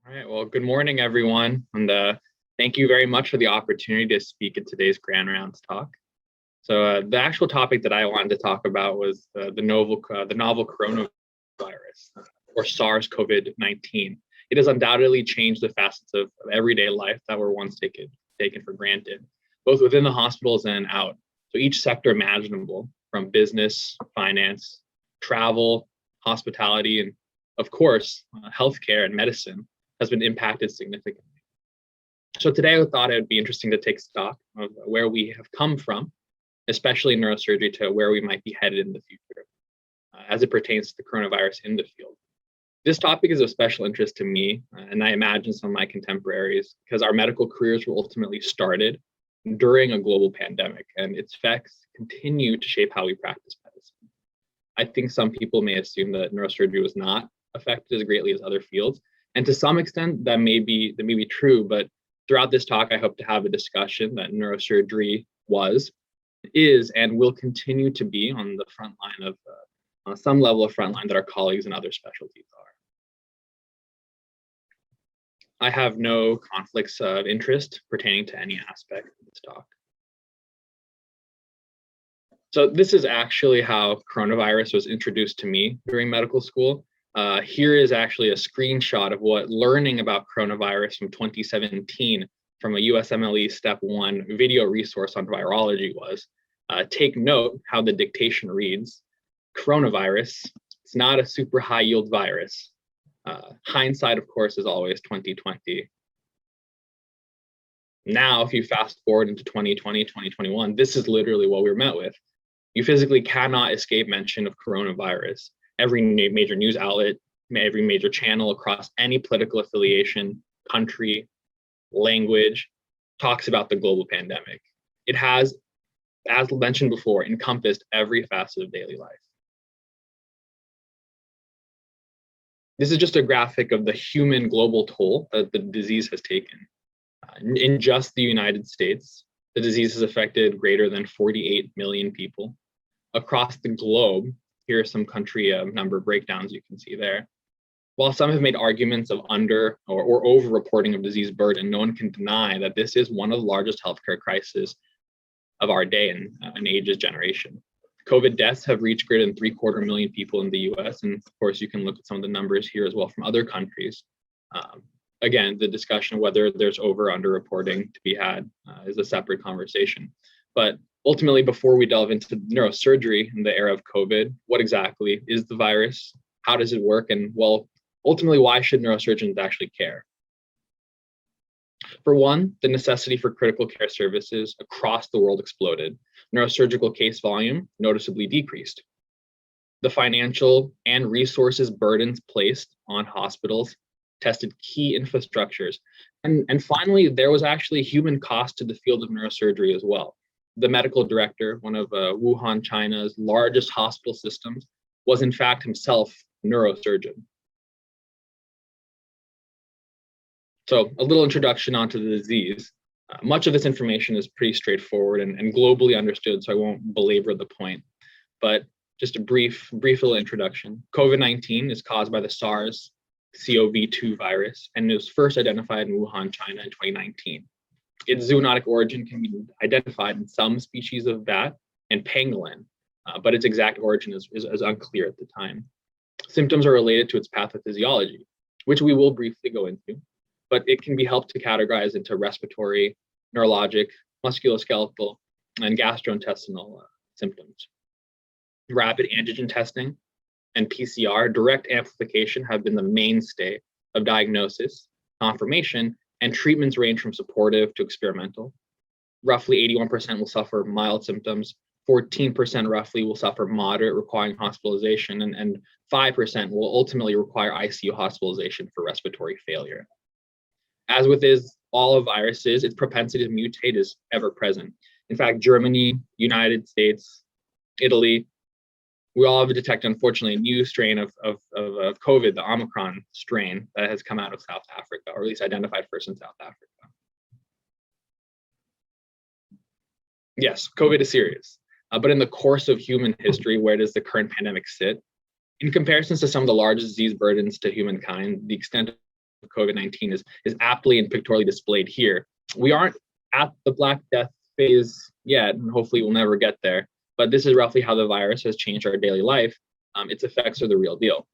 All right, well, good morning, everyone, and thank you very much for the opportunity to speak at today's Grand Rounds talk. So the actual topic that I wanted to talk about was the novel coronavirus, or SARS-CoV-19. It has undoubtedly changed the facets of everyday life that were once taken for granted, both within the hospitals and out. So each sector imaginable, from business, finance, travel, hospitality, and of course, healthcare and medicine, has been impacted significantly. So today I thought it would be interesting to take stock of where we have come from, especially in neurosurgery, to where we might be headed in the future as it pertains to the coronavirus in the field. This topic is of special interest to me, and I imagine some of my contemporaries, because our medical careers were ultimately started during a global pandemic, and its effects continue to shape how we practice medicine. I think some people may assume that neurosurgery was not affected as greatly as other fields, and to some extent that may be true, but throughout this talk, I hope to have a discussion that neurosurgery is, and will continue to be on the front line of, on some level of front line that our colleagues in other specialties are. I have no conflicts of interest pertaining to any aspect of this talk. So this is actually how coronavirus was introduced to me during medical school. Here is actually a screenshot of what learning about coronavirus from 2017 from a USMLE Step 1 video resource on virology was. Take note how the dictation reads: coronavirus, it's not a super high yield virus. Hindsight, of course, is always 2020. Now, if you fast forward into 2020, 2021, this is literally what we're met with. You physically cannot escape mention of coronavirus. Every major news outlet, every major channel across any political affiliation, country, language, talks about the global pandemic. It has, as mentioned before, encompassed every facet of daily life. This is just a graphic of the human global toll that the disease has taken. In just the United States, the disease has affected greater than 48 million people. Across the globe, here are some country number breakdowns you can see there. While some have made arguments of under or over reporting of disease burden, no one can deny that this is one of the largest healthcare crises of our day and an age's generation. COVID deaths have reached greater than 750,000 people in the US. And of course, you can look at some of the numbers here as well from other countries. Again, the discussion of whether there's over or under reporting to be had is a separate conversation. But ultimately, before we delve into neurosurgery in the era of COVID, what exactly is the virus? How does it work? And well, ultimately, why should neurosurgeons actually care? For one, the necessity for critical care services across the world exploded. Neurosurgical case volume noticeably decreased. The financial and resources burdens placed on hospitals tested key infrastructures. And finally, there was actually human cost to the field of neurosurgery as well. The medical director, one of Wuhan, China's largest hospital systems, was in fact himself a neurosurgeon. So a little introduction onto the disease. Much of this information is pretty straightforward and globally understood, so I won't belabor the point. But just a brief little introduction. COVID-19 is caused by the SARS-CoV-2 virus, and it was first identified in Wuhan, China in 2019. Its zoonotic origin can be identified in some species of bat and pangolin, but its exact origin is unclear at the time. Symptoms are related to its pathophysiology, which we will briefly go into, but it can be helped to categorize into respiratory, neurologic, musculoskeletal, and gastrointestinal symptoms. Rapid antigen testing and PCR direct amplification have been the mainstay of diagnosis, confirmation, and treatments range from supportive to experimental. Roughly 81% will suffer mild symptoms, 14% roughly will suffer moderate, requiring hospitalization, and 5% will ultimately require ICU hospitalization for respiratory failure. As with all of viruses, its propensity to mutate is ever present. In fact, Germany, United States, Italy, we all have detected, unfortunately, a new strain of COVID, the Omicron strain that has come out of South Africa, or at least identified first in South Africa. Yes, COVID is serious, but in the course of human history, where does the current pandemic sit? In comparison to some of the largest disease burdens to humankind, the extent COVID-19 is aptly and pictorially displayed here. We aren't at the Black Death phase yet, and hopefully we'll never get there, but this is roughly how the virus has changed our daily life. Its effects are the real deal.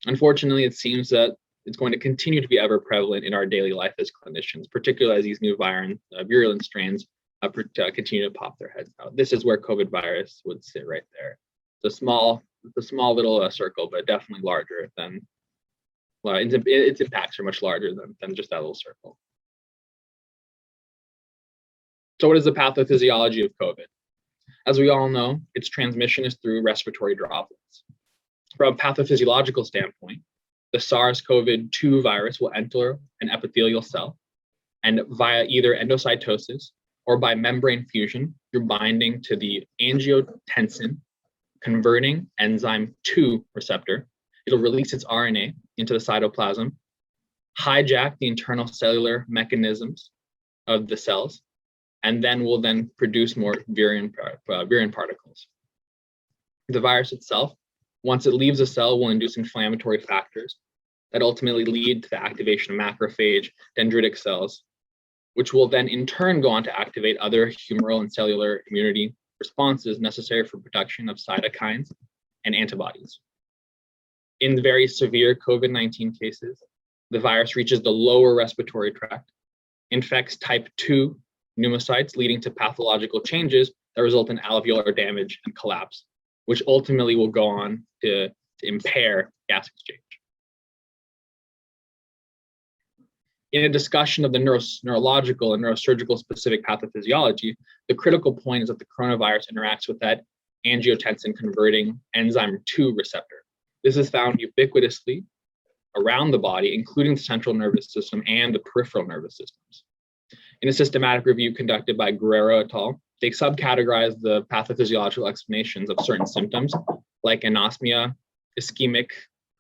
Unfortunately, it seems that it's going to continue to be ever prevalent in our daily life as clinicians, particularly as these new virulent strains continue to pop their heads out. This is where COVID virus would sit right there. It's a small little circle, but definitely larger than, well, its impacts are much larger than just that little circle. So what is the pathophysiology of COVID? As we all know, its transmission is through respiratory droplets. From a pathophysiological standpoint, the SARS-CoV-2 virus will enter an epithelial cell, and via either endocytosis or by membrane fusion through binding to the angiotensin converting enzyme 2 receptor, it'll release its RNA into the cytoplasm, hijack the internal cellular mechanisms of the cells, and then will produce more virion particles. The virus itself, once it leaves the cell, will induce inflammatory factors that ultimately lead to the activation of macrophage dendritic cells, which will then in turn go on to activate other humoral and cellular immunity responses necessary for production of cytokines and antibodies. In very severe COVID-19 cases, the virus reaches the lower respiratory tract, infects type 2 pneumocytes, leading to pathological changes that result in alveolar damage and collapse, which ultimately will go on to impair gas exchange. In a discussion of the neurological and neurosurgical specific pathophysiology, the critical point is that the coronavirus interacts with that angiotensin converting enzyme 2 receptor. This is found ubiquitously around the body, including the central nervous system and the peripheral nervous systems. In a systematic review conducted by Guerrero et al., they subcategorized the pathophysiological explanations of certain symptoms like anosmia, ischemic,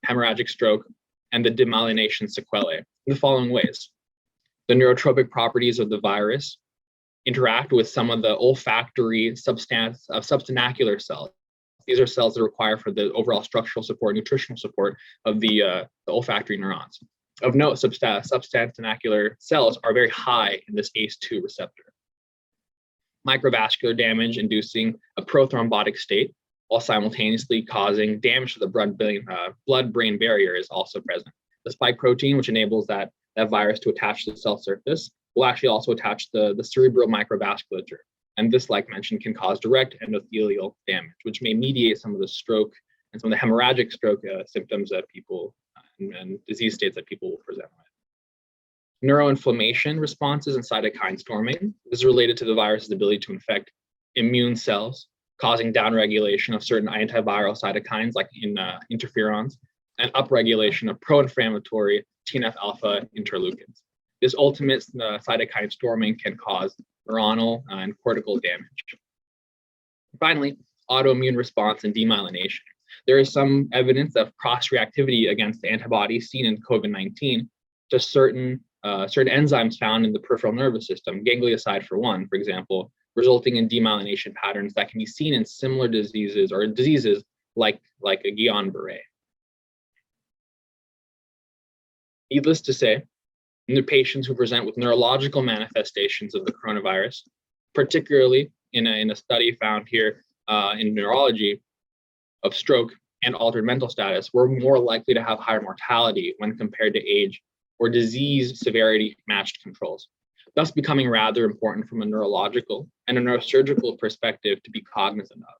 hemorrhagic stroke, and the demyelination sequelae in the following ways. The neurotropic properties of the virus interact with some of the olfactory substanticular cells. These are cells that are required for the overall structural support, nutritional support of the olfactory neurons. Of note, substanticular cells are very high in this ACE2 receptor. Microvascular damage inducing a prothrombotic state while simultaneously causing damage to the blood-brain barrier is also present. The spike protein, which enables that virus to attach to the cell surface, will actually also attach the cerebral microvasculature. And this, like mentioned, can cause direct endothelial damage, which may mediate some of the stroke and some of the hemorrhagic stroke symptoms that people and disease states that people will present with. Neuroinflammation responses and cytokine storming. This is related to the virus's ability to infect immune cells, causing downregulation of certain antiviral cytokines like interferons, and upregulation of pro-inflammatory TNF-alpha interleukins. This ultimate cytokine storming can cause neuronal and cortical damage. Finally, autoimmune response and demyelination. There is some evidence of cross-reactivity against antibodies seen in COVID-19 to certain enzymes found in the peripheral nervous system, ganglioside for one, for example, resulting in demyelination patterns that can be seen in similar diseases or diseases like a Guillain-Barré. Needless to say, in the patients who present with neurological manifestations of the coronavirus, particularly in a study found here in neurology of stroke and altered mental status, we're more likely to have higher mortality when compared to age or disease severity matched controls, thus becoming rather important from a neurological and a neurosurgical perspective to be cognizant of.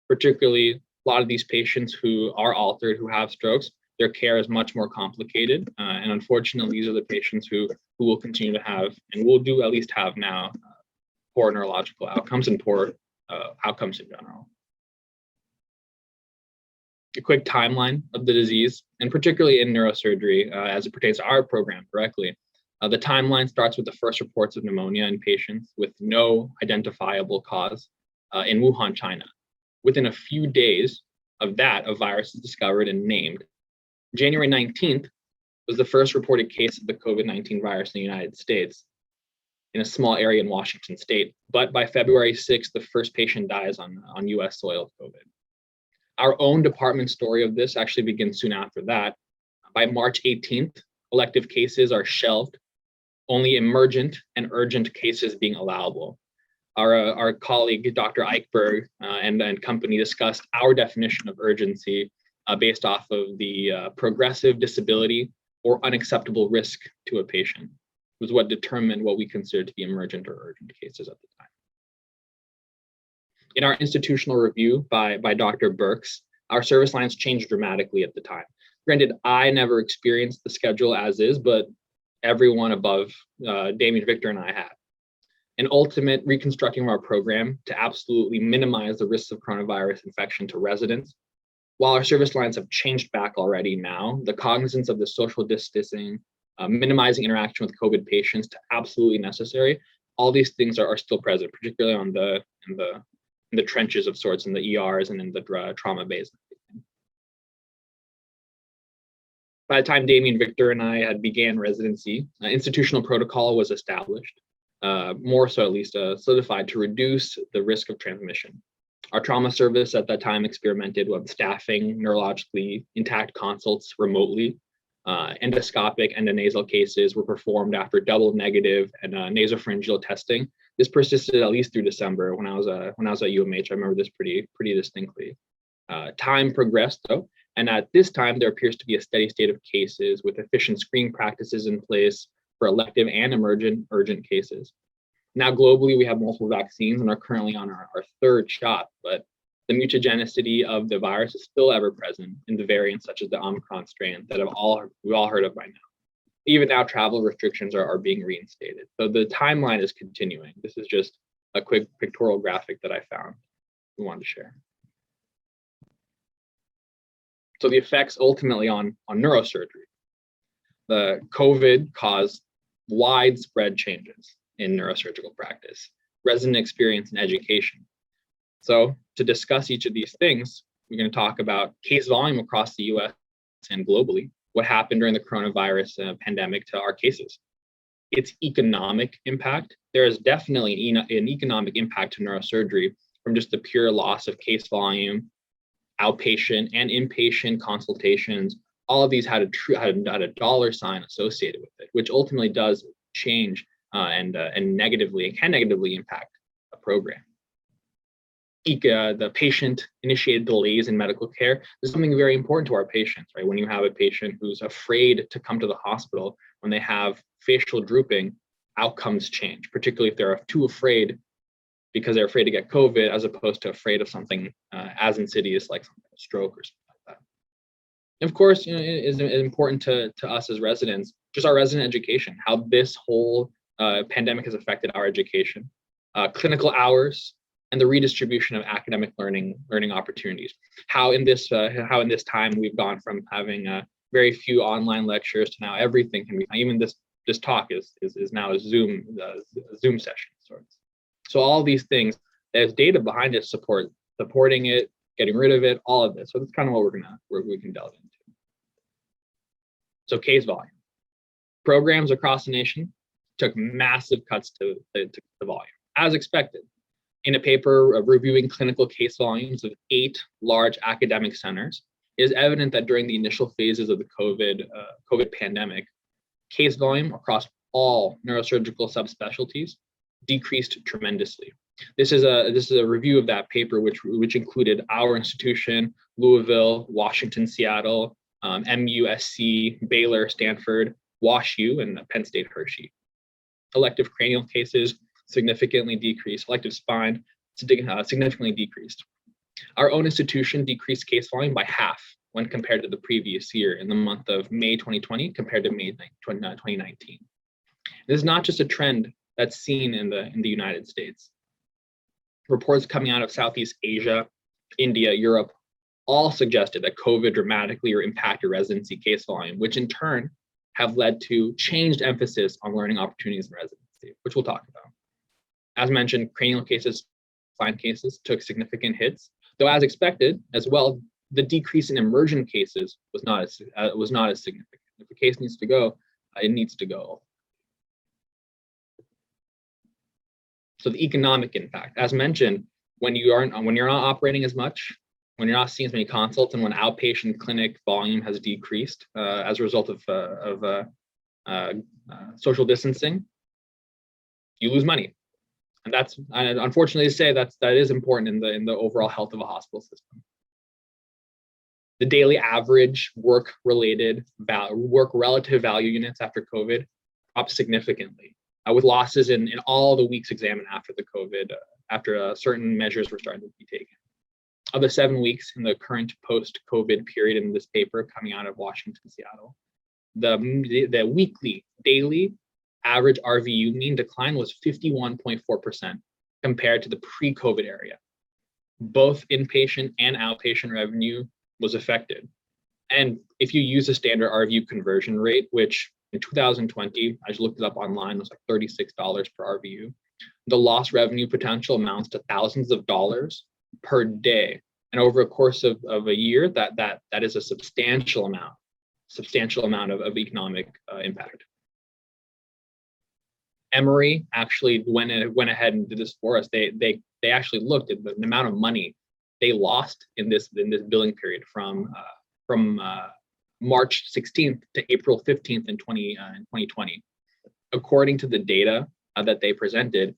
Particularly, a lot of these patients who are altered, who have strokes, their care is much more complicated. And unfortunately, these are the patients who will continue to have, and will do at least have now, poor neurological outcomes and poor outcomes in general. A quick timeline of the disease, and particularly in neurosurgery, as it pertains to our program directly. The timeline starts with the first reports of pneumonia in patients with no identifiable cause in Wuhan, China. Within a few days of that, a virus is discovered and named. January 19th was the first reported case of the COVID-19 virus in the United States in a small area in Washington state. But by February 6th, the first patient dies on US soil of COVID. Our own department story of this actually begins soon after that. By March 18th, elective cases are shelved, only emergent and urgent cases being allowable. Our colleague, Dr. Eichberg and company discussed our definition of urgency based off of the progressive disability or unacceptable risk to a patient. It was what determined what we considered to be emergent or urgent cases at the time. In our institutional review by Dr. Burks, our service lines changed dramatically at the time. Granted, I never experienced the schedule as is, but everyone above Damien, Victor, and I had. An ultimate reconstructing of our program to absolutely minimize the risks of coronavirus infection to residents. While our service lines have changed back already now, the cognizance of the social distancing, minimizing interaction with COVID patients to absolutely necessary, all these things are still present, particularly on in the trenches of sorts, in the ERs and in the trauma bays. By the time Damien, Victor, and I had began residency, institutional protocol was established, more so at least solidified to reduce the risk of transmission. Our trauma service at that time experimented with staffing neurologically intact consults remotely. Endoscopic endonasal cases were performed after double negative and nasopharyngeal testing. This persisted at least through December when I was at UMH. I remember this pretty distinctly. Time progressed though, and at this time there appears to be a steady state of cases with efficient screening practices in place for elective and urgent cases. Now globally we have multiple vaccines and are currently on our third shot, but the mutagenicity of the virus is still ever present in the variants such as the Omicron strain that we've all heard of by now. Even now, travel restrictions are being reinstated. So the timeline is continuing. This is just a quick pictorial graphic that I found we wanted to share. So the effects ultimately on neurosurgery. The COVID caused widespread changes in neurosurgical practice, resident experience, and education. So to discuss each of these things, we're going to talk about case volume across the US and globally, what happened during the coronavirus pandemic to our cases, its economic impact. There is definitely an economic impact to neurosurgery from just the pure loss of case volume, outpatient and inpatient consultations. All of these had a dollar sign associated with it, which ultimately does change and can negatively impact a program. The patient-initiated delays in medical care is something very important to our patients, right? When you have a patient who's afraid to come to the hospital, when they have facial drooping, outcomes change, particularly if they're too afraid because they're afraid to get COVID as opposed to afraid of something as insidious like something like a stroke or something like that. And of course, it is important to us as residents, just our resident education, how this whole pandemic has affected our education, clinical hours, and the redistribution of academic learning opportunities. How in this time we've gone from having very few online lectures to now everything can be. Even this talk is now a Zoom session of sorts. So all these things, there's data behind it, supporting it, getting rid of it, all of this. So that's kind of what we can delve into. So case volume. Programs across the nation took massive cuts to the volume, as expected. In a paper reviewing clinical case volumes of 8 large academic centers, it is evident that during the initial phases of the COVID pandemic, case volume across all neurosurgical subspecialties decreased tremendously. This is a review of that paper, which included our institution, Louisville, Washington, Seattle, MUSC, Baylor, Stanford, WashU, and Penn State Hershey. Elective cranial cases significantly decreased. Elective spine significantly decreased. Our own institution decreased case volume by half when compared to the previous year in the month of May 2020 compared to May 2019. This is not just a trend that's seen in the United States. Reports coming out of Southeast Asia, India, Europe, all suggested that COVID dramatically impacted residency case volume, which in turn have led to changed emphasis on learning opportunities in residency, which we'll talk about. As mentioned, cranial cases, spine cases took significant hits, though as expected as well, the decrease in emergent cases was not as significant. If a case needs to go, it needs to go. So the economic impact, as mentioned, when you're not operating as much, when you're not seeing as many consults, and when outpatient clinic volume has decreased as a result of social distancing, you lose money. And that's, unfortunately to say, that is important in the overall health of a hospital system. The daily average work relative value units after COVID dropped significantly, with losses in all the weeks examined after the COVID, after certain measures were starting to be taken. Of the 7 weeks in the current post-COVID period in this paper coming out of Washington, Seattle, the weekly, daily average RVU mean decline was 51.4% compared to the pre-COVID area. Both inpatient and outpatient revenue was affected. And if you use a standard RVU conversion rate, which in 2020, I just looked it up online, it was like $36 per RVU, the lost revenue potential amounts to thousands of dollars per day. And over a course of a year, that is a substantial amount of economic impact. Emory actually went ahead and did this for us. They actually looked at the amount of money they lost in this billing period from March 16th to April 15th in 2020. According to the data that they presented,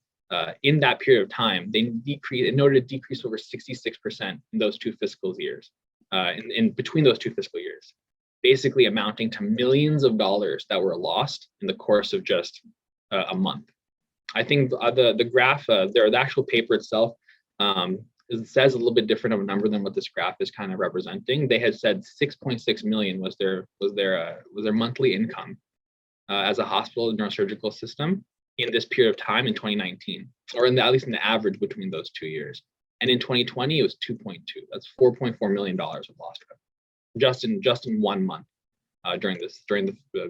in that period of time, it noted a decrease over 66% in those two fiscal years, in between those two fiscal years, basically amounting to millions of dollars that were lost in the course of just a month. I think the graph, the actual paper itself, it says a little bit different of a number than what this graph is kind of representing. They had said 6.6 million was their monthly income as a hospital neurosurgical system in this period of time in 2019, or at least in the average between those 2 years. And in 2020, it was 2.2. That's $4.4 million of lost revenue just in 1 month during the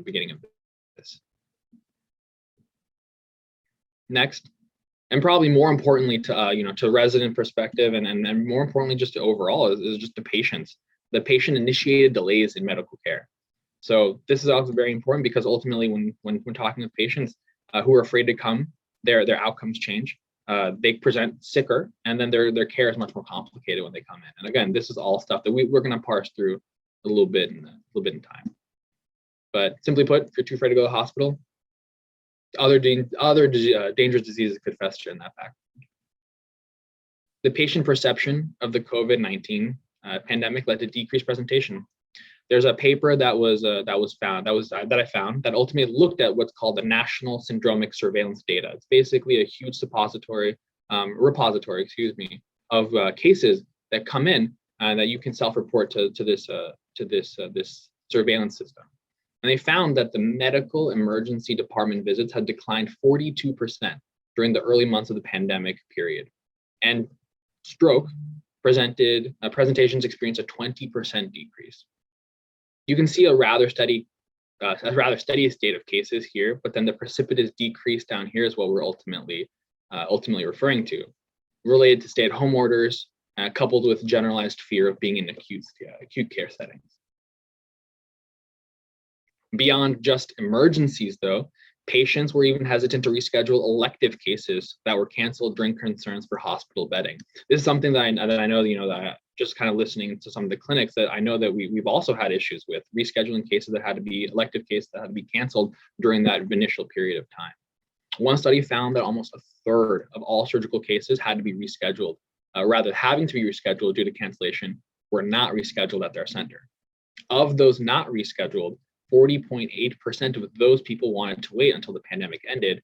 beginning of this. Next, and probably more importantly to resident perspective and more importantly just to overall is just the patients. The patient-initiated delays in medical care. So this is also very important because ultimately when talking with patients who are afraid to come, their outcomes change. They present sicker, and then their care is much more complicated when they come in. And again, this is all stuff that we're going to parse through a little bit in time. But simply put, if you're too afraid to go to the hospital, other dangerous diseases could fester in that background. The patient perception of the COVID-19 pandemic led to decreased presentation. There's a paper that I found that ultimately looked at what's called the National Syndromic Surveillance Data. It's basically a huge repository of cases that come in that you can self-report to this surveillance system. And they found that the medical emergency department visits had declined 42% during the early months of the pandemic period. And stroke presentations experienced a 20% decrease. You can see a rather steady state of cases here, but then the precipitous decrease down here is what we're ultimately referring to, related to stay-at-home orders, coupled with generalized fear of being in acute care settings. Beyond just emergencies, though, patients were even hesitant to reschedule elective cases that were canceled during concerns for hospital bedding. This is something that I know, that just kind of listening to some of the clinics that I know that we've also had issues with rescheduling cases that had to be elective cases that had to be canceled during that initial period of time. One study found that almost a third of all surgical cases had to be rescheduled, having to be rescheduled due to cancellation, were not rescheduled at their center. Of those not rescheduled, 40.8% of those people wanted to wait until the pandemic ended.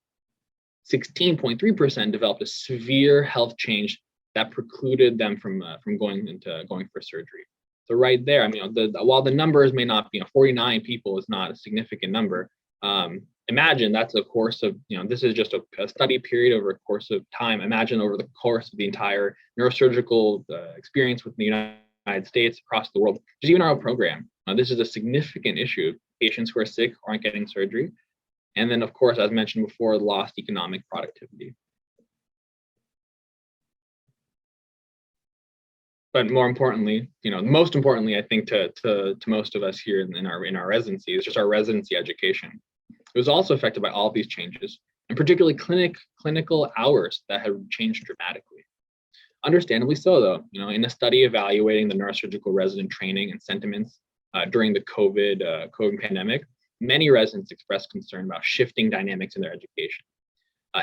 16.3% developed a severe health change that precluded them from going for surgery. So right there, while the numbers may not be, 49 people is not a significant number. Imagine that's a course of, this is just a study period over a course of time. Imagine over the course of the entire neurosurgical experience with the United States, across the world, just even our program. This is a significant issue. Patients who are sick aren't getting surgery. And then, of course, as mentioned before, lost economic productivity. But more importantly, most importantly, I think to most of us here in our residency, is just our residency education. It was also affected by all of these changes, and particularly clinical hours that have changed dramatically. Understandably so, though. In a study evaluating the neurosurgical resident training and sentiments during the COVID pandemic, many residents expressed concern about shifting dynamics in their education,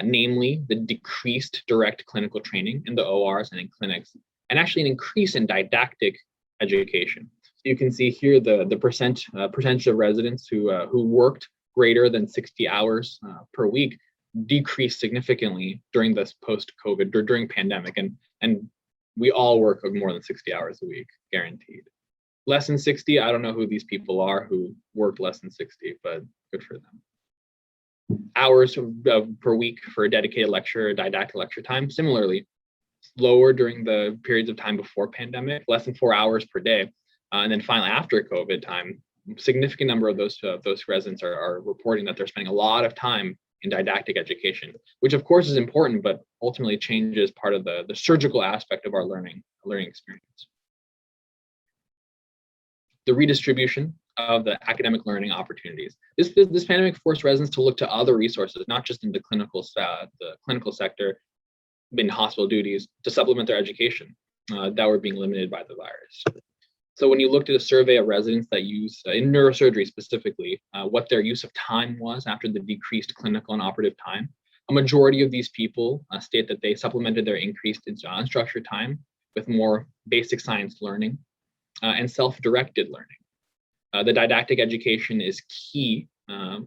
namely the decreased direct clinical training in the ORs and in clinics, and actually an increase in didactic education. So you can see here the percentage of residents who worked greater than 60 hours per week decreased significantly during this post-COVID or during pandemic, and we all work more than 60 hours a week, guaranteed. Less than 60, I don't know who these people are who worked less than 60, but good for them. Hours per week for a dedicated lecture, didactic lecture time, similarly, lower during the periods of time before pandemic, less than 4 hours per day. And then finally, after COVID time, significant number of those residents are reporting that they're spending a lot of time in didactic education, which of course is important, but ultimately changes part of the surgical aspect of our learning experience. The redistribution of the academic learning opportunities. This pandemic forced residents to look to other resources, not just in the clinical sector, in hospital duties, to supplement their education that were being limited by the virus. So when you looked at a survey of residents that use, in neurosurgery specifically, what their use of time was after the decreased clinical and operative time, a majority of these people state that they supplemented their increased unstructured time with more basic science learning and self-directed learning. The didactic education is key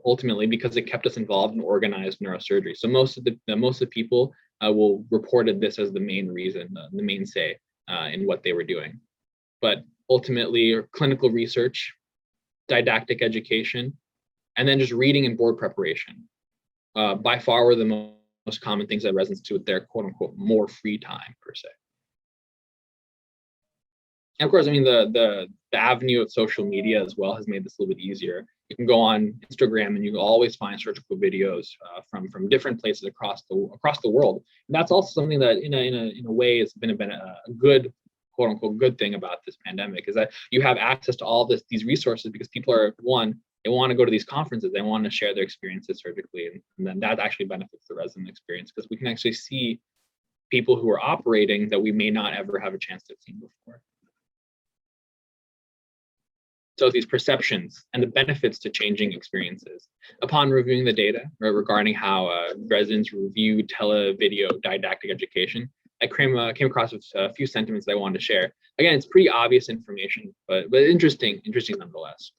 ultimately because it kept us involved in organized neurosurgery. So most of the people will reported this as the main reason, the mainstay in what they were doing. But ultimately, clinical research, didactic education, and then just reading and board preparation by far were the most common things that residents do with their quote unquote more free time per se. And of course, I mean, the avenue of social media as well has made this a little bit easier. You can go on Instagram and you can always find surgical videos from different places across the world. And that's also something that in a way has been a good quote unquote good thing about this pandemic, is that you have access to all these resources because people are, one, they want to go to these conferences, they want to share their experiences surgically, and then that actually benefits the resident experience because we can actually see people who are operating that we may not ever have a chance to have seen before. So these perceptions and the benefits to changing experiences. Upon reviewing the data regarding how residents reviewed televideo didactic education, I came across a few sentiments that I wanted to share. Again, it's pretty obvious information, but interesting nonetheless.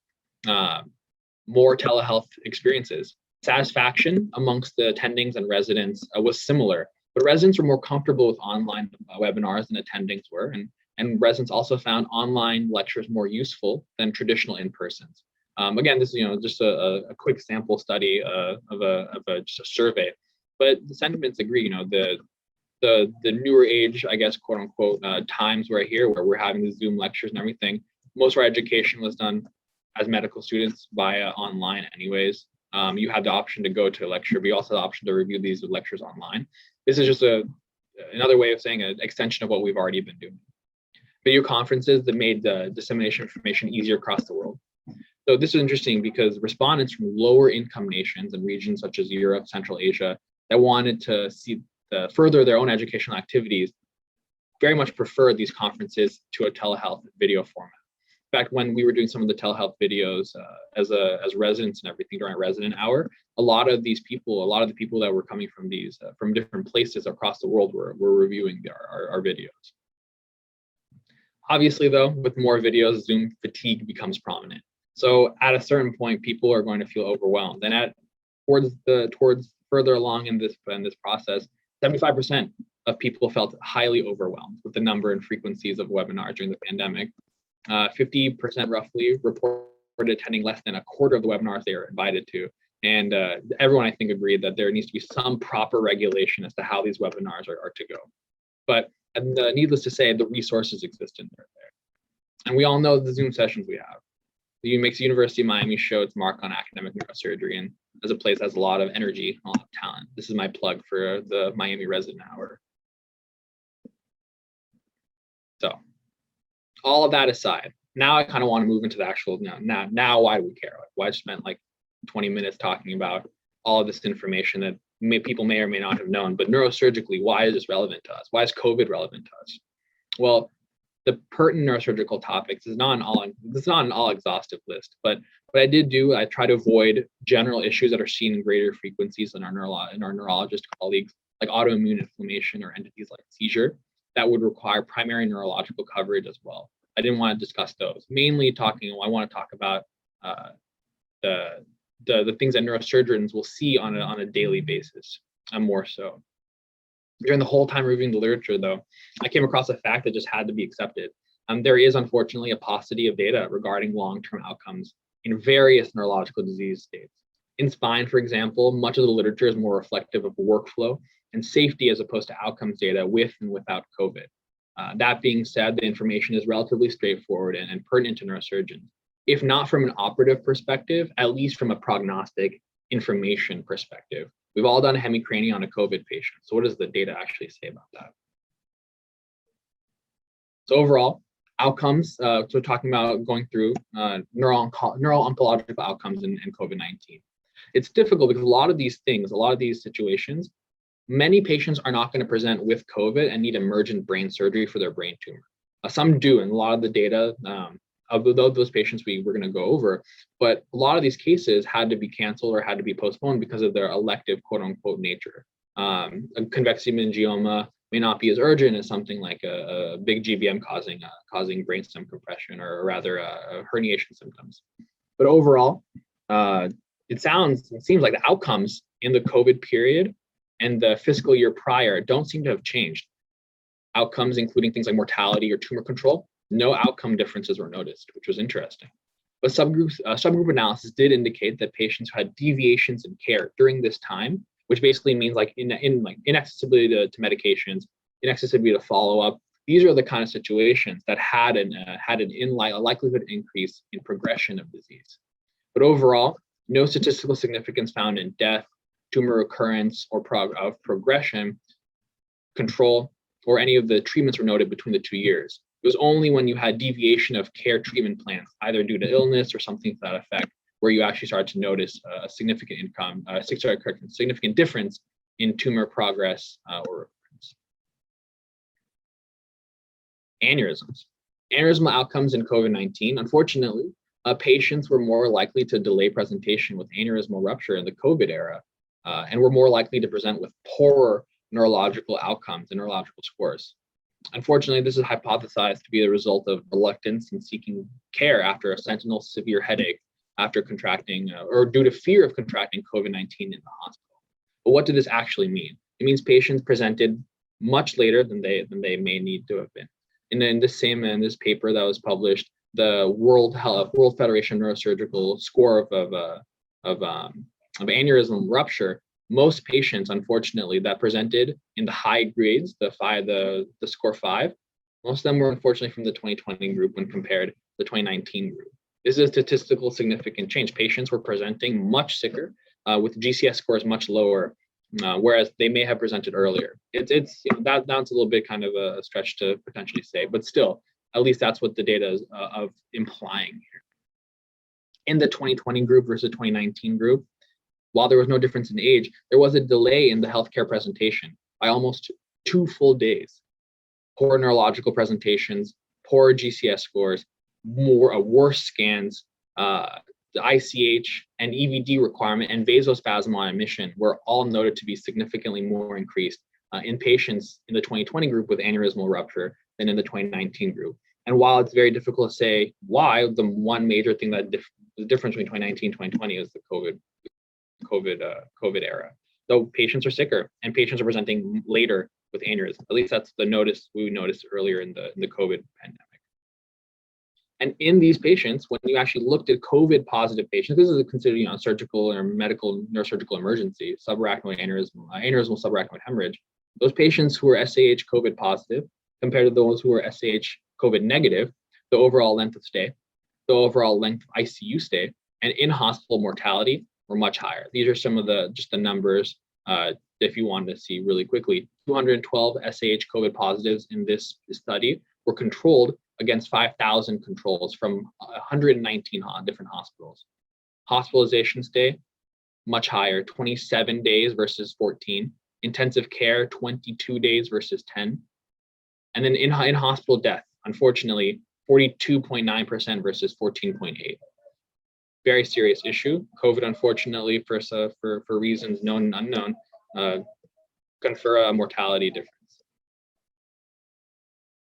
More telehealth experiences. Satisfaction amongst the attendings and residents was similar, but residents were more comfortable with online webinars than attendings were, and residents also found online lectures more useful than traditional in-persons. Again, this is just a quick sample study of just a survey, but the sentiments agree. The newer age, I guess, quote unquote, times where we're having the Zoom lectures and everything, most of our education was done as medical students via online anyways. You had the option to go to a lecture, but you also had the option to review these lectures online. This is just another way of saying an extension of what we've already been doing. Video conferences that made the dissemination of information easier across the world. So this is interesting because respondents from lower income nations and regions such as Europe, Central Asia, that wanted to see further their own educational activities very much preferred these conferences to a telehealth video format. In fact, when we were doing some of the telehealth videos as residents and everything during our resident hour, a lot of the people that were coming from from different places across the world were reviewing our videos. Obviously, though, with more videos, Zoom fatigue becomes prominent. So at a certain point, people are going to feel overwhelmed. And towards further along in this process, 75% of people felt highly overwhelmed with the number and frequencies of webinars during the pandemic. 50% roughly reported attending less than a quarter of the webinars they were invited to. And everyone, I think, agreed that there needs to be some proper regulation as to how these webinars are to go. But needless to say, the resources exist in there. And we all know the Zoom sessions we have. The University of Miami show its mark on academic neurosurgery, and as a place that has a lot of energy, a lot of talent. This is my plug for the Miami Resident Hour. So all of that aside, now I kind of want to move into the actual, now why do we care? Why I spent like 20 minutes talking about all of this information that people may or may not have known, but neurosurgically, why is this relevant to us? Why is COVID relevant to us? Well, the pertinent neurosurgical topics is not an all exhaustive list, but What I did do, I try to avoid general issues that are seen in greater frequencies in our neurologist colleagues, like autoimmune inflammation or entities like seizure, that would require primary neurological coverage as well. I didn't want to discuss those. Mainly I want to talk about the things that neurosurgeons will see on a daily basis, more so. During the whole time reviewing the literature, though, I came across a fact that just had to be accepted. There is unfortunately a paucity of data regarding long-term outcomes in various neurological disease states. In spine, for example, much of the literature is more reflective of workflow and safety as opposed to outcomes data with and without COVID. That being said, the information is relatively straightforward and pertinent to neurosurgeons, if not from an operative perspective, at least from a prognostic information perspective. We've all done a hemicrania on a COVID patient. So what does the data actually say about that? So overall, outcomes, so we're talking about going through neuro-oncological outcomes in COVID-19. It's difficult because a lot of these situations, many patients are not going to present with COVID and need emergent brain surgery for their brain tumor. Some do, and a lot of the data of those patients we're going to go over, but a lot of these cases had to be canceled or had to be postponed because of their elective quote unquote nature. A convexity meningioma may not be as urgent as something like a big GBM causing brainstem compression or rather herniation symptoms. But overall, it seems like the outcomes in the COVID period and the fiscal year prior don't seem to have changed. Outcomes including things like mortality or tumor control, no outcome differences were noticed, which was interesting. But subgroup analysis did indicate that patients who had deviations in care during this time, which basically means like inaccessibility to medications, inaccessibility to follow-up. These are the kind of situations that had a likelihood increase in progression of disease. But overall, no statistical significance found in death, tumor recurrence, or progression, control, or any of the treatments were noted between the 2 years. It was only when you had deviation of care treatment plans, either due to illness or something to that effect, where you actually started to notice a significant significant difference in tumor progress or recurrence. Aneurysms. Aneurysmal outcomes in COVID-19. Unfortunately, patients were more likely to delay presentation with aneurysmal rupture in the COVID era, and were more likely to present with poorer neurological outcomes and neurological scores. Unfortunately, this is hypothesized to be the result of reluctance in seeking care after a sentinel severe headache after contracting or due to fear of contracting COVID-19 in the hospital. But what did this actually mean? It means patients presented much later than they may need to have been. And in this paper that was published, the World Federation of Neurosurgical score of aneurysm rupture, most patients, unfortunately, that presented in the high grades, the score 5, most of them were unfortunately from the 2020 group when compared to the 2019 group. This is a statistical significant change. Patients were presenting much sicker with GCS scores much lower, whereas they may have presented earlier. That's a little bit kind of a stretch to potentially say, but still, at least that's what the data is of implying here. In the 2020 group versus 2019 group, while there was no difference in age, there was a delay in the healthcare presentation by almost 2 full days. Poor neurological presentations, poor GCS scores, worse scans, the ICH and EVD requirement and vasospasm on admission were all noted to be significantly more increased in patients in the 2020 group with aneurysmal rupture than in the 2019 group. And while it's very difficult to say why, the one major thing that the difference between 2019 and 2020 is the COVID era. Though patients are sicker and patients are presenting later with aneurysm. At least that's the notice we noticed earlier in the COVID pandemic. And in these patients, when you actually looked at COVID positive patients, this is considered a surgical or medical neurosurgical emergency, subarachnoid aneurysm, aneurysmal subarachnoid hemorrhage. Those patients who were SAH COVID positive compared to those who were SAH COVID negative, the overall length of stay, the overall length of ICU stay, and in-hospital mortality were much higher. These are some of the numbers if you wanted to see really quickly. 212 SAH COVID positives in this study were controlled against 5,000 controls from 119 different hospitals. Hospitalization stay, much higher, 27 days versus 14. Intensive care, 22 days versus 10. And then in hospital death, unfortunately, 42.9% versus 14.8. very serious issue. COVID, unfortunately, for reasons known and unknown, confer a mortality difference.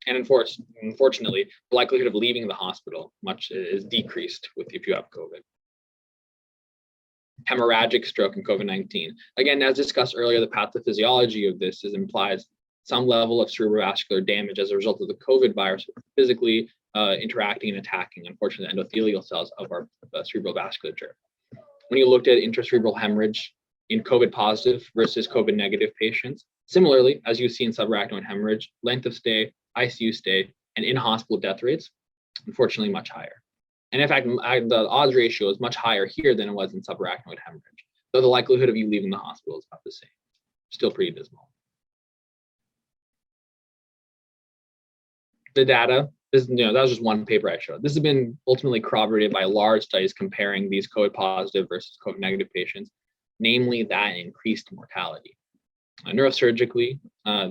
And unfortunately, the likelihood of leaving the hospital is decreased if you have COVID. Hemorrhagic stroke and COVID-19. Again, as discussed earlier, the pathophysiology of this implies some level of cerebrovascular damage as a result of the COVID virus physically interacting and attacking, unfortunately, the endothelial cells of our cerebral vasculature. When you looked at intracerebral hemorrhage in COVID positive versus COVID negative patients, similarly, as you see in subarachnoid hemorrhage, length of stay, ICU stay, and in-hospital death rates, unfortunately, much higher. And in fact, the odds ratio is much higher here than it was in subarachnoid hemorrhage, though the likelihood of you leaving the hospital is about the same. Still pretty dismal. The data, that was just one paper I showed. This has been ultimately corroborated by large studies comparing these COVID positive versus COVID negative patients, namely that increased mortality. Neurosurgically,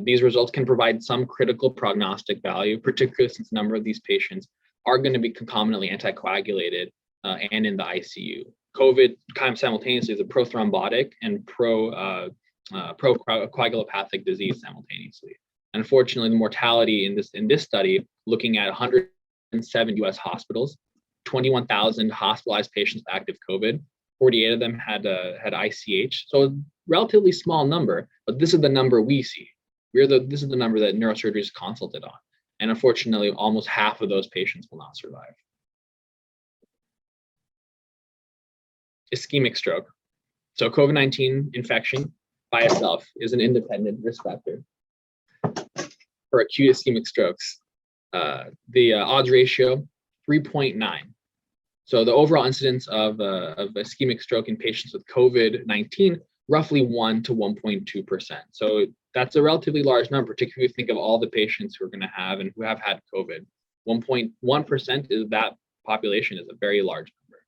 these results can provide some critical prognostic value, particularly since a number of these patients are going to be concomitantly anticoagulated and in the ICU. COVID kind of simultaneously is a prothrombotic and pro-coagulopathic disease simultaneously. Unfortunately, the mortality in this study, looking at 107 U.S. hospitals, 21,000 hospitalized patients with active COVID, 48 of them had ICH. So a relatively small number, but this is the number we see. This is the number that neurosurgery is consulted on. And unfortunately, almost half of those patients will not survive. Ischemic stroke. So COVID-19 infection by itself is an independent risk factor for acute ischemic strokes. The odds ratio, 3.9. So the overall incidence of ischemic stroke in patients with COVID-19, roughly 1 to 1.2%. So that's a relatively large number, particularly if you think of all the patients who are going to have and who have had COVID. 1.1% is that population is a very large number.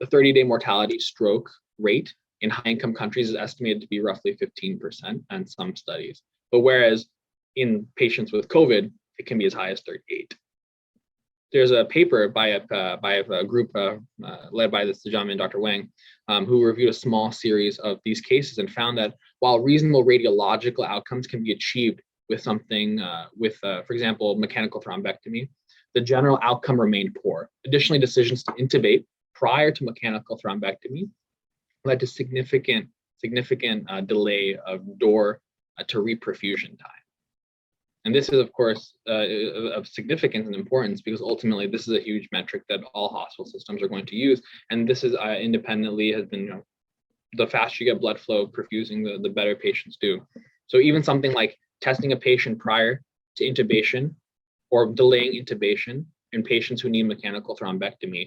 The 30-day mortality stroke rate in high-income countries is estimated to be roughly 15% in some studies. But whereas in patients with COVID, it can be as high as 38. There's a paper by a group led by this gentleman, Dr. Wang, who reviewed a small series of these cases and found that while reasonable radiological outcomes can be achieved with something, for example, mechanical thrombectomy, the general outcome remained poor. Additionally, decisions to intubate prior to mechanical thrombectomy led to significant delay of door to reperfusion time. And this is, of course, of significance and importance because ultimately this is a huge metric that all hospital systems are going to use. And this is independently has been, the faster you get blood flow perfusing, the better patients do. So even something like testing a patient prior to intubation or delaying intubation in patients who need mechanical thrombectomy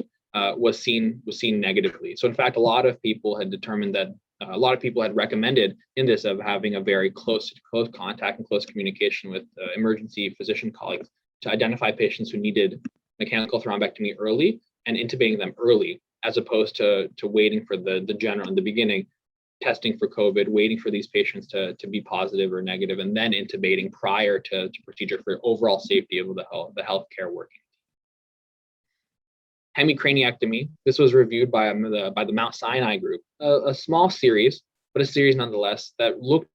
was seen negatively. So in fact, a lot of people had determined that a lot of people had recommended in this of having a very close contact and close communication with emergency physician colleagues to identify patients who needed mechanical thrombectomy early and intubating them early, as opposed to waiting for the general in the beginning, testing for COVID, waiting for these patients to be positive or negative, and then intubating prior to procedure for overall safety of the healthcare working. Hemicraniectomy. This was reviewed by the Mount Sinai group, a small series, but a series nonetheless that looked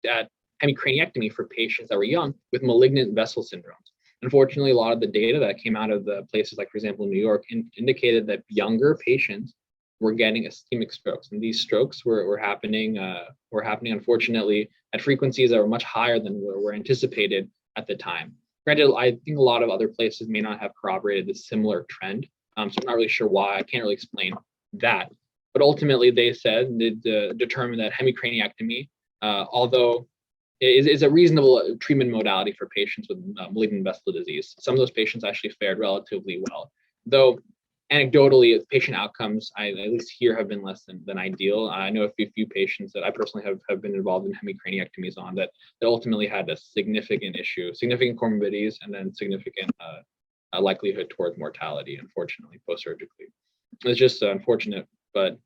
at hemicraniectomy for patients that were young with malignant vessel syndromes. Unfortunately, a lot of the data that came out of the places like, for example, New York, indicated that younger patients were getting ischemic strokes, and these strokes were happening unfortunately at frequencies that were much higher than were anticipated at the time. Granted, I think a lot of other places may not have corroborated this similar trend. So I'm not really sure why. I can't really explain that. But ultimately, they determined that hemicraniectomy, although it is a reasonable treatment modality for patients with malignant vessel disease. Some of those patients actually fared relatively well, though anecdotally, patient outcomes, I at least here, have been less than ideal. I know a few patients that I personally have been involved in hemicraniectomies on that ultimately had a significant issue, significant comorbidities, and then significant likelihood towards mortality, unfortunately, post-surgically. It's just unfortunate, but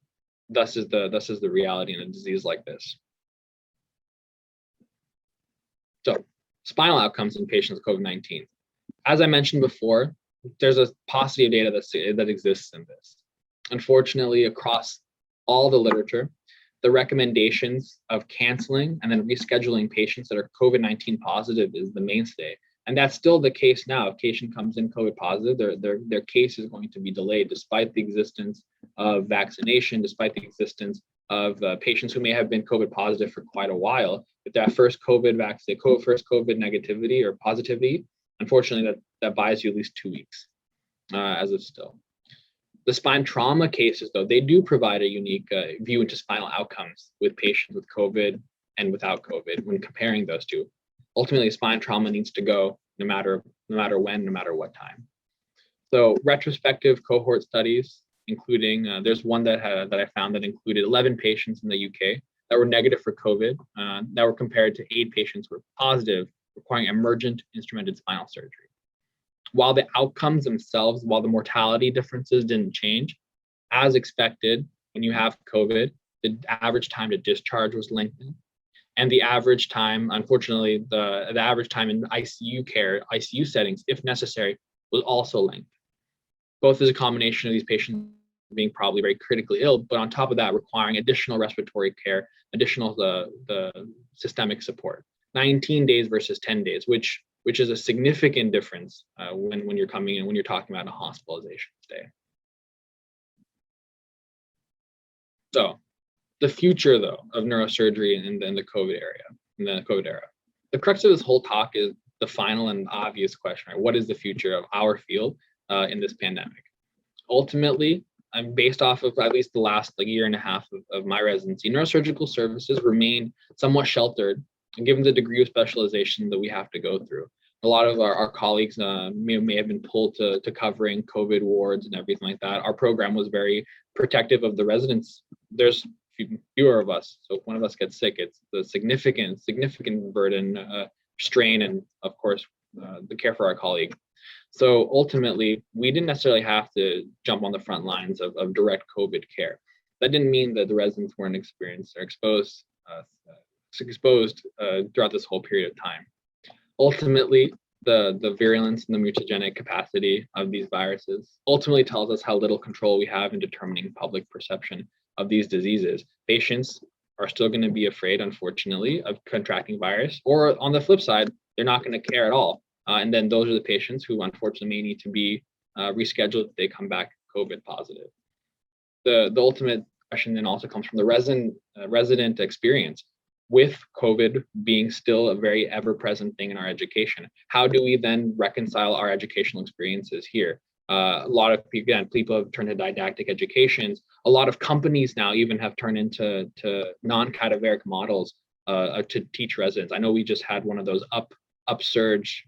thus is the reality in a disease like this. So, spinal outcomes in patients with COVID-19. As I mentioned before, there's a paucity of data that exists in this. Unfortunately, across all the literature, the recommendations of canceling and then rescheduling patients that are COVID-19 positive is the mainstay. And that's still the case now. If a patient comes in COVID positive, their case is going to be delayed despite the existence of vaccination, despite the existence of patients who may have been COVID positive for quite a while. If that first COVID vaccine, first COVID negativity or positivity, unfortunately, that buys you at least 2 weeks as of still. The spine trauma cases, though, they do provide a unique view into spinal outcomes with patients with COVID and without COVID when comparing those two. Ultimately, spine trauma needs to go no matter when, no matter what time. So retrospective cohort studies, including, there's one that I found that included 11 patients in the UK that were negative for COVID, that were compared to 8 patients who were positive, requiring emergent instrumented spinal surgery. While the outcomes themselves, while the mortality differences didn't change, as expected, when you have COVID, the average time to discharge was lengthened. And the average time, unfortunately, the average time in ICU care, ICU settings, if necessary, was also lengthened. Both as a combination of these patients being probably very critically ill, but on top of that, requiring additional respiratory care, additional the systemic support. 19 days versus 10 days, which is a significant difference when you're coming in, when you're talking about a hospitalization stay. So the future, though, of neurosurgery in the COVID era. The crux of this whole talk is the final and obvious question, right? What is the future of our field in this pandemic? Ultimately, I'm based off of at least the last year and a half of my residency, neurosurgical services remain somewhat sheltered, given the degree of specialization that we have to go through. A lot of our colleagues may have been pulled to covering COVID wards and everything like that. Our program was very protective of the residents. There's fewer of us, so if one of us gets sick, it's the significant burden, strain, and of course, the care for our colleague. So ultimately, we didn't necessarily have to jump on the front lines of direct COVID care. That didn't mean that the residents weren't experienced or exposed throughout this whole period of time. Ultimately, the virulence and the mutagenic capacity of these viruses ultimately tells us how little control we have in determining public perception of these diseases. Patients are still going to be afraid, unfortunately, of contracting virus, or on the flip side, they're not going to care at all. And then those are the patients who unfortunately may need to be rescheduled if they come back COVID positive. The ultimate question then also comes from the resident experience. With COVID being still a very ever-present thing in our education, how do we then reconcile our educational experiences here? A lot of people have turned to didactic educations. A lot of companies now even have turned into non-cadaveric models to teach residents. I know we just had one of those upsurge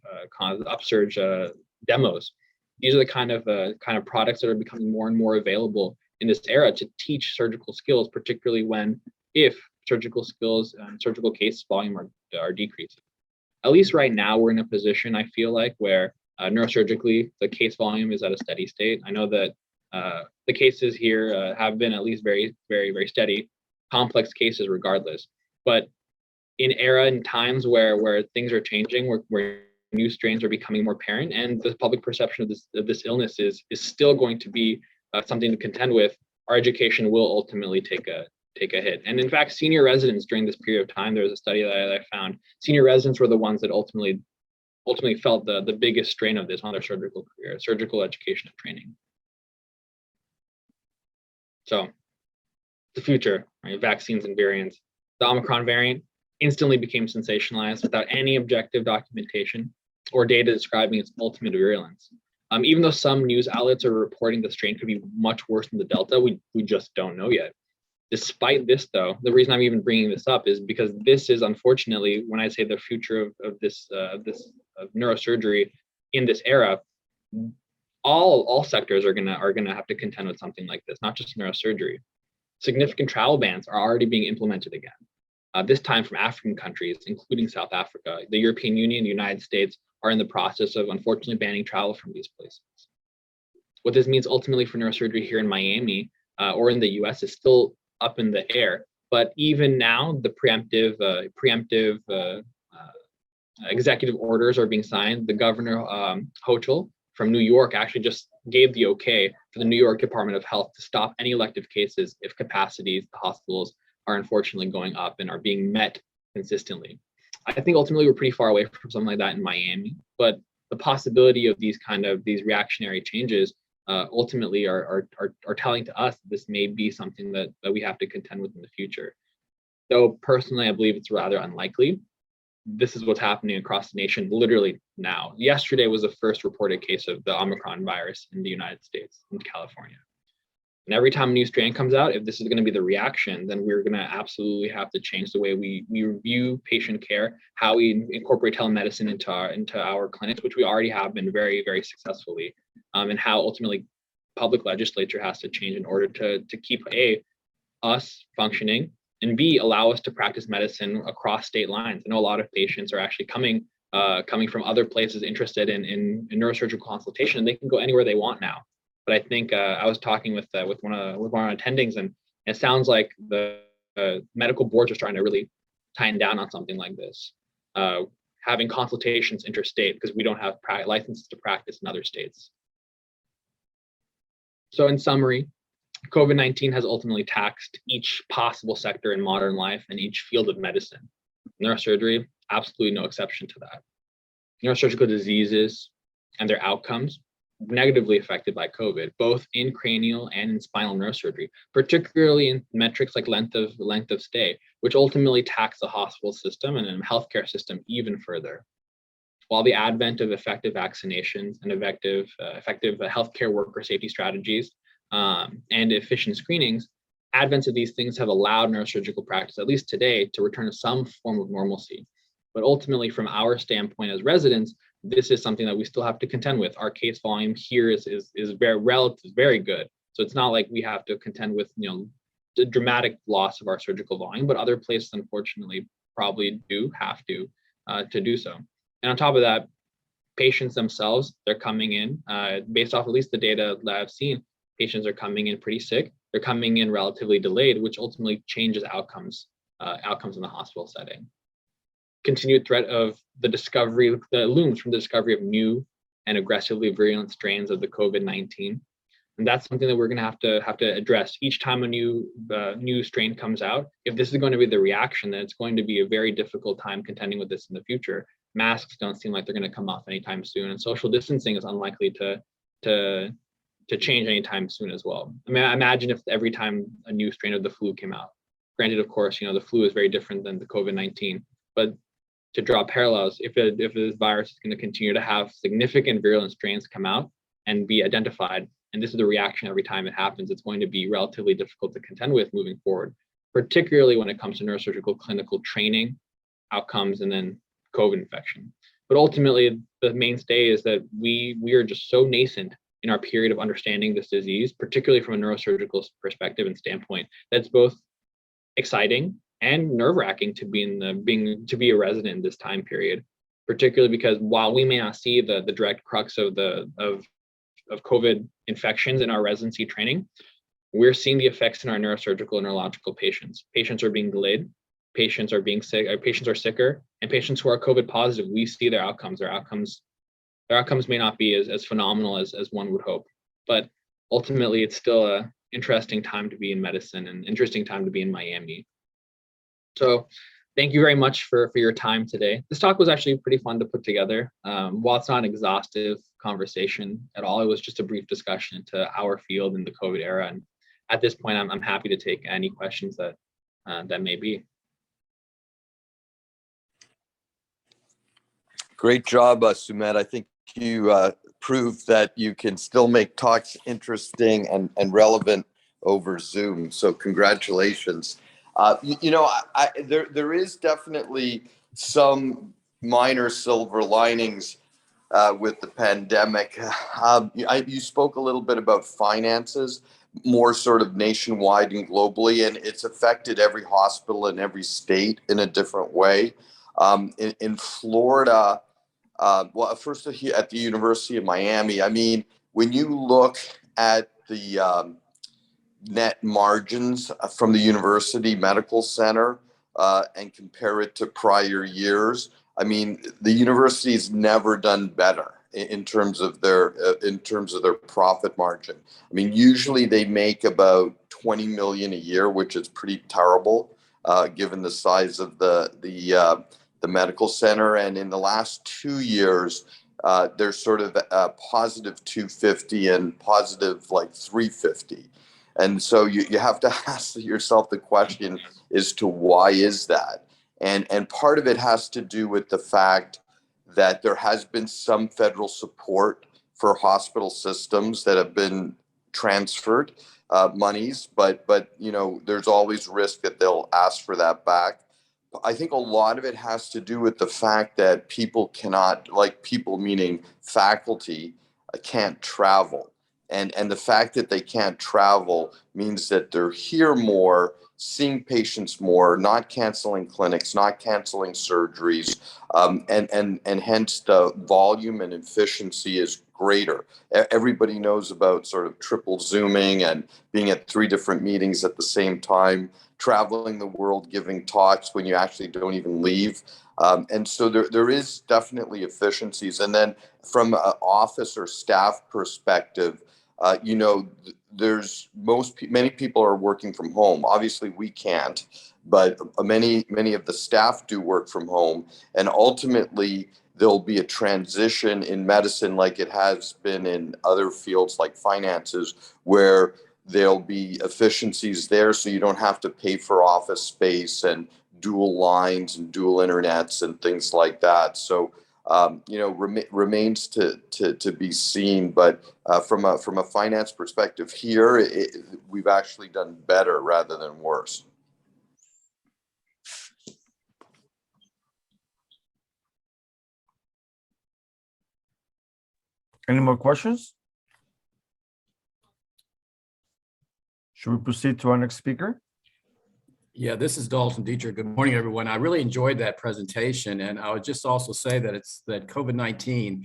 demos. These are the kind of products that are becoming more and more available in this era to teach surgical skills, particularly if surgical skills and surgical case volume are decreasing. At least right now, we're in a position, I feel like, where neurosurgically, the case volume is at a steady state. I know that the cases here have been at least very, very, very steady, complex cases regardless. But in times where things are changing, where new strains are becoming more apparent, and the public perception of this illness is still going to be something to contend with, our education will ultimately take a hit. And in fact, senior residents during this period of time, there was a study that I found, senior residents were the ones that ultimately felt the biggest strain of this on their surgical career, surgical education and training. So the future, right? Vaccines and variants. The Omicron variant instantly became sensationalized without any objective documentation or data describing its ultimate virulence. Even though some news outlets are reporting the strain could be much worse than the Delta, we just don't know yet. Despite this, though, the reason I'm even bringing this up is because this is, unfortunately, when I say the future of neurosurgery in this era, all sectors are gonna have to contend with something like this, not just neurosurgery. Significant travel bans are already being implemented again. This time from African countries, including South Africa. The European Union, the United States are in the process of unfortunately banning travel from these places. What this means ultimately for neurosurgery here in Miami or in the US is still up in the air. But even now, the preemptive executive orders are being signed. The governor, Hochul from New York, actually just gave the okay for the New York Department of Health to stop any elective cases if capacities, the hospitals, are unfortunately going up and are being met consistently. I think ultimately we're pretty far away from something like that in Miami, but the possibility of these reactionary changes ultimately are telling to us that this may be something that we have to contend with in the future. Though personally, I believe it's rather unlikely. This is what's happening across the nation literally now. Yesterday was the first reported case of the Omicron virus in the United States, in California. And every time a new strain comes out, if this is going to be the reaction, then we're going to absolutely have to change the way we review patient care, how we incorporate telemedicine into our clinics, which we already have been very, very successfully, and how ultimately public legislature has to change in order to keep us functioning, and B, allow us to practice medicine across state lines. I know a lot of patients are actually coming from other places interested in neurosurgical consultation, and they can go anywhere they want now. But I think I was talking with one of our attendings, and it sounds like the medical boards are starting to really tighten down on something like this, having consultations interstate because we don't have licenses to practice in other states. So in summary, COVID-19 has ultimately taxed each possible sector in modern life and each field of medicine. Neurosurgery, absolutely no exception to that. Neurosurgical diseases and their outcomes negatively affected by COVID, both in cranial and in spinal neurosurgery, particularly in metrics like length of stay, which ultimately tax the hospital system and the healthcare system even further. While the advent of effective vaccinations and effective healthcare worker safety strategies and efficient screenings, advents of these things have allowed neurosurgical practice, at least today, to return to some form of normalcy. But ultimately, from our standpoint as residents, this is something that we still have to contend with. Our case volume here is very good. So it's not like we have to contend with the dramatic loss of our surgical volume, but other places unfortunately probably do have to do so. And on top of that, patients themselves, they're coming in based off at least the data that I've seen. Patients are coming in pretty sick. They're coming in relatively delayed, which ultimately changes outcomes in the hospital setting. Continued threat of the discovery that looms from the discovery of new and aggressively virulent strains of the COVID-19. And that's something that we're going to have to address each time a new strain comes out. If this is going to be the reaction, then it's going to be a very difficult time contending with this in the future. Masks don't seem like they're going to come off anytime soon, and social distancing is unlikely to change anytime soon as well. I mean, I imagine if every time a new strain of the flu came out, granted, of course, the flu is very different than the COVID-19, but to draw parallels, if this virus is going to continue to have significant virulent strains come out and be identified, and this is the reaction every time it happens, it's going to be relatively difficult to contend with moving forward, particularly when it comes to neurosurgical clinical training, outcomes, and then COVID infection. But ultimately, the mainstay is that we are just so nascent in our period of understanding this disease, particularly from a neurosurgical perspective and standpoint, that's both exciting and nerve-wracking to be a resident in this time period, particularly because while we may not see the direct crux of COVID infections in our residency training, we're seeing the effects in our neurosurgical and neurological patients. Patients are being delayed, patients are being sick, patients are sicker, and patients who are COVID positive, we see their outcomes. Their outcomes may not be as phenomenal as one would hope, but ultimately it's still an interesting time to be in medicine and interesting time to be in Miami. So thank you very much for your time today. This talk was actually pretty fun to put together. While it's not an exhaustive conversation at all, it was just a brief discussion into our field in the COVID era. And at this point, I'm happy to take any questions that may be. Great job, Sumet. I think you proved that you can still make talks interesting and relevant over Zoom. So congratulations. There is definitely some minor silver linings with the pandemic. You spoke a little bit about finances, more sort of nationwide and globally, and it's affected every hospital in every state in a different way. In Florida, first at the University of Miami, I mean, when you look at the net margins from the University Medical Center and compare it to prior years, I mean, the university's never done better in terms of their profit margin. I mean, usually they make about 20 million a year, which is pretty terrible given the size of the medical center. And in the last 2 years, they're sort of positive 250 and positive like 350. And so you have to ask yourself the question as to why is that? And part of it has to do with the fact that there has been some federal support for hospital systems that have been transferred monies, but there's always risk that they'll ask for that back. I think a lot of it has to do with the fact that people cannot, like people meaning faculty, can't travel. And the fact that they can't travel means that they're here more, seeing patients more, not canceling clinics, not canceling surgeries, and hence the volume and efficiency is greater. Everybody knows about sort of triple Zooming and being at 3 different meetings at the same time, traveling the world, giving talks when you actually don't even leave. And so there is definitely efficiencies. And then from an office or staff perspective, many people are working from home. Obviously we can't, but many of the staff do work from home, and ultimately there'll be a transition in medicine like it has been in other fields like finances, where there'll be efficiencies there, so you don't have to pay for office space and dual lines and dual internets and things like that. So remains to be seen, but from a finance perspective here, we've actually done better rather than worse. Any more questions? Should we proceed to our next speaker? Yeah, this is Dalton Dietrich. Good morning, everyone. I really enjoyed that presentation, and I would just also say that that COVID-19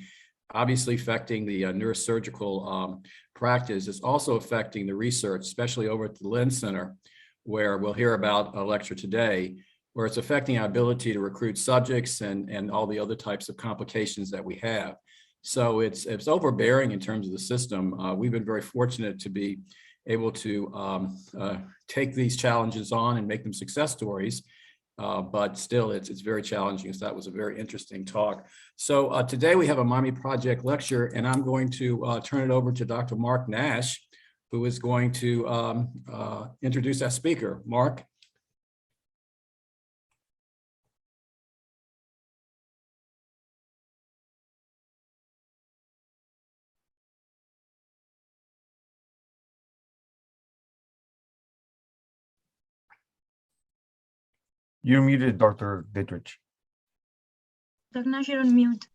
obviously affecting the neurosurgical practice is also affecting the research, especially over at the Lynn Center, where we'll hear about a lecture today, where it's affecting our ability to recruit subjects and all the other types of complications that we have. So it's overbearing in terms of the system. We've been very fortunate to be able to take these challenges on and make them success stories, but still it's very challenging. So that was a very interesting talk. So today we have a Miami Project lecture, and I'm going to turn it over to Dr. Mark Nash, who is going to introduce our speaker. Mark. You're muted, Dr. Dietrich. Dr. Nash, you're on mute.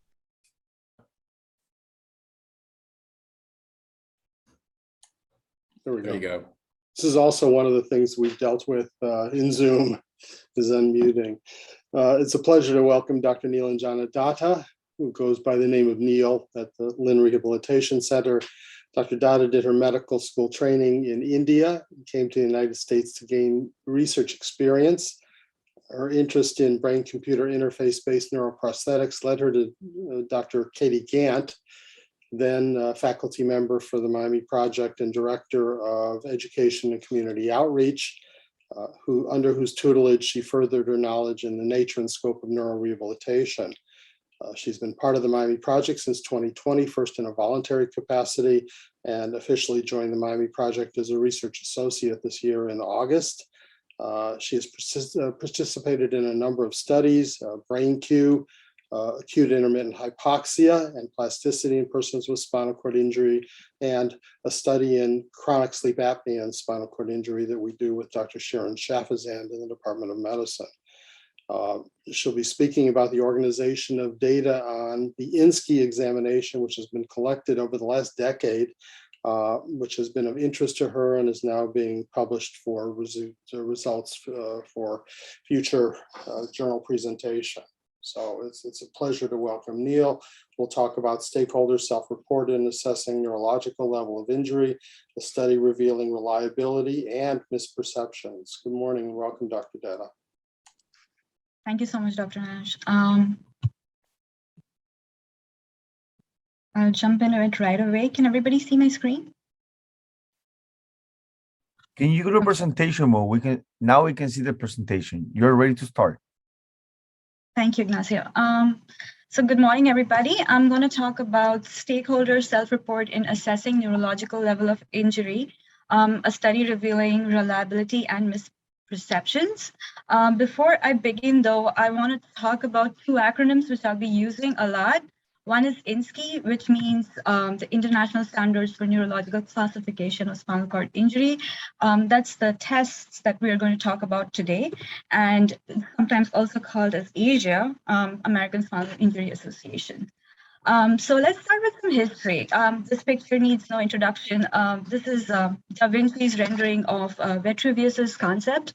There we go. There you go. This is also one of the things we've dealt with in Zoom, is unmuting. It's a pleasure to welcome Dr. Nilanjana Datta, who goes by the name of Neil at the Lynn Rehabilitation Center. Dr. Datta did her medical school training in India, came to the United States to gain research experience. Her interest in brain-computer interface-based neuroprosthetics led her to Dr. Katie Gant, then faculty member for the Miami Project and director of education and community outreach, under whose tutelage she furthered her knowledge in the nature and scope of neurorehabilitation. She's been part of the Miami Project since 2020, first in a voluntary capacity, and officially joined the Miami Project as a research associate this year in August. She has participated in a number of studies, BrainQ, acute intermittent hypoxia and plasticity in persons with spinal cord injury, and a study in chronic sleep apnea and spinal cord injury that we do with Dr. Sharon Shafazand in the Department of Medicine. She'll be speaking about the organization of data on the INSCI examination, which has been collected over the last decade, which has been of interest to her and is now being published for results for future journal presentation. So it's a pleasure to welcome Neil. We'll talk about stakeholder self-reported in assessing neurological level of injury, the study revealing reliability and misperceptions. Good morning and welcome, Dr. Datta. Thank you so much, Dr. Nash. I'll jump into it right away. Can everybody see my screen? Can you go to presentation mode? Now we can see the presentation. You're ready to start. Thank you, Ignacio. So good morning, everybody. I'm going to talk about stakeholder self-report in assessing neurological level of injury, a study revealing reliability and misperceptions. Before I begin, though, I want to talk about two acronyms which I'll be using a lot. One is INSCI, which means the International Standards for Neurological Classification of Spinal Cord Injury. That's the tests that we are going to talk about today, and sometimes also called as ASIA, American Spinal Injury Association. So let's start with some history. This picture needs no introduction. This is Da Vinci's rendering of Vitruvius's concept.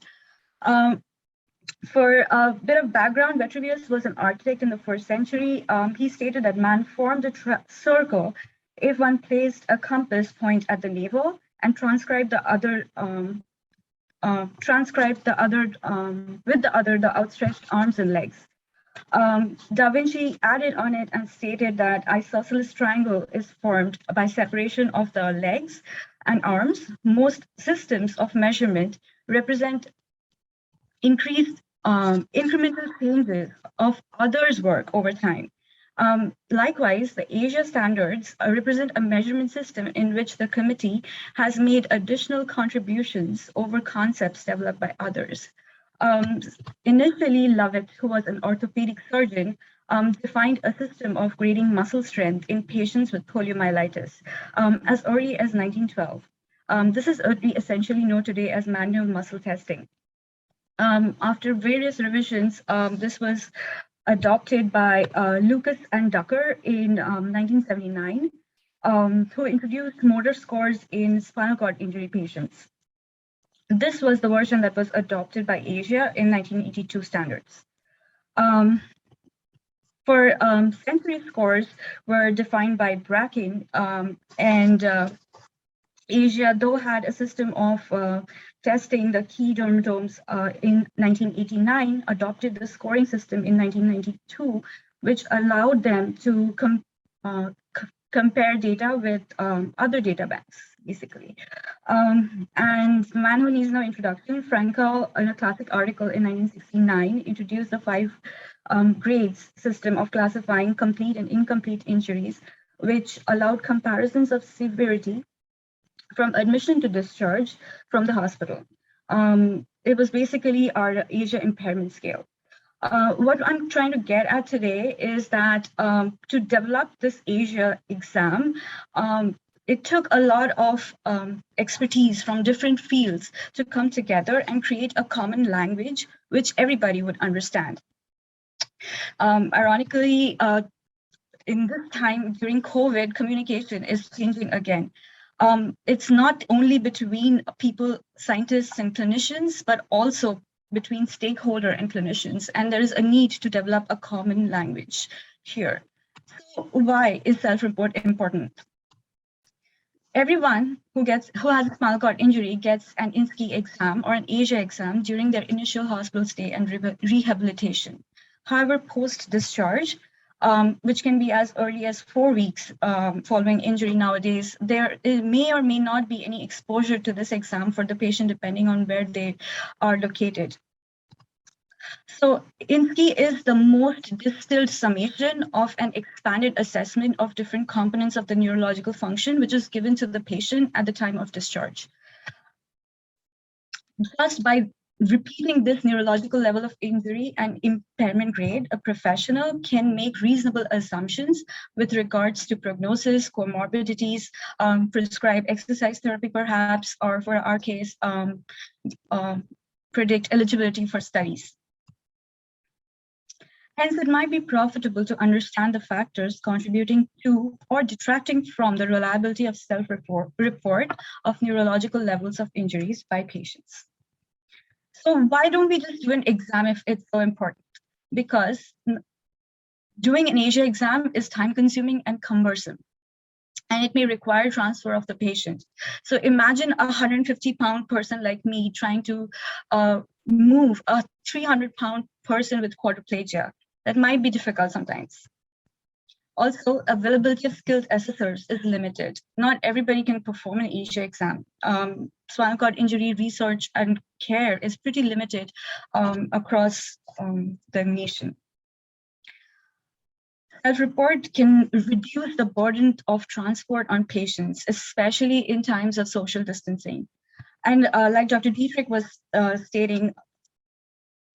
For a bit of background, Vitruvius was an architect in the 1st century. He stated that man formed a circle if one placed a compass point at the navel and transcribed the other the outstretched arms and legs. Da Vinci added on it and stated that isosceles triangle is formed by separation of the legs and arms. Most systems of measurement represent increased incremental changes of others' work over time. Likewise, the ASIA standards represent a measurement system in which the committee has made additional contributions over concepts developed by others. Initially, Lovett, who was an orthopedic surgeon, defined a system of grading muscle strength in patients with poliomyelitis as early as 1912. This is what we essentially know today as manual muscle testing. After various revisions, this was adopted by Lucas and Ducker in 1979, who introduced motor scores in spinal cord injury patients. This was the version that was adopted by ASIA in 1982 standards. For sensory scores were defined by Bracken, and ASIA, though, had a system of testing the key dermatomes in 1989, adopted the scoring system in 1992, which allowed them to compare data with other data banks, basically. And man who needs no introduction, Frankel, in a classic article in 1969, introduced the 5 grades system of classifying complete and incomplete injuries, which allowed comparisons of severity from admission to discharge from the hospital. It was basically our ASIA Impairment Scale. What I'm trying to get at today is that to develop this ASIA exam, it took a lot of expertise from different fields to come together and create a common language which everybody would understand. Ironically, in this time during COVID, communication is changing again. It's not only between people, scientists and clinicians, but also between stakeholder and clinicians. And there is a need to develop a common language here. So why is self-report important? Everyone who has a spinal cord injury gets an INSCI exam or an ASIA exam during their initial hospital stay and rehabilitation. However, post-discharge, which can be as early as 4 weeks following injury nowadays, there may or may not be any exposure to this exam for the patient depending on where they are located. So INSCI is the most distilled summation of an expanded assessment of different components of the neurological function, which is given to the patient at the time of discharge. Just by repeating this neurological level of injury and impairment grade, a professional can make reasonable assumptions with regards to prognosis, comorbidities, prescribe exercise therapy perhaps, or for our case, predict eligibility for studies. Hence, it might be profitable to understand the factors contributing to or detracting from the reliability of self-report of neurological levels of injuries by patients. So why don't we just do an exam if it's so important? Because doing an ASIA exam is time-consuming and cumbersome, and it may require transfer of the patient. So imagine a 150-pound person like me trying to move a 300-pound person with quadriplegia. That might be difficult sometimes. Also, availability of skilled assessors is limited. Not everybody can perform an ASIA exam. Spinal cord injury research and care is pretty limited across the nation. Self-report can reduce the burden of transport on patients, especially in times of social distancing. And like Dr. Dietrich was stating,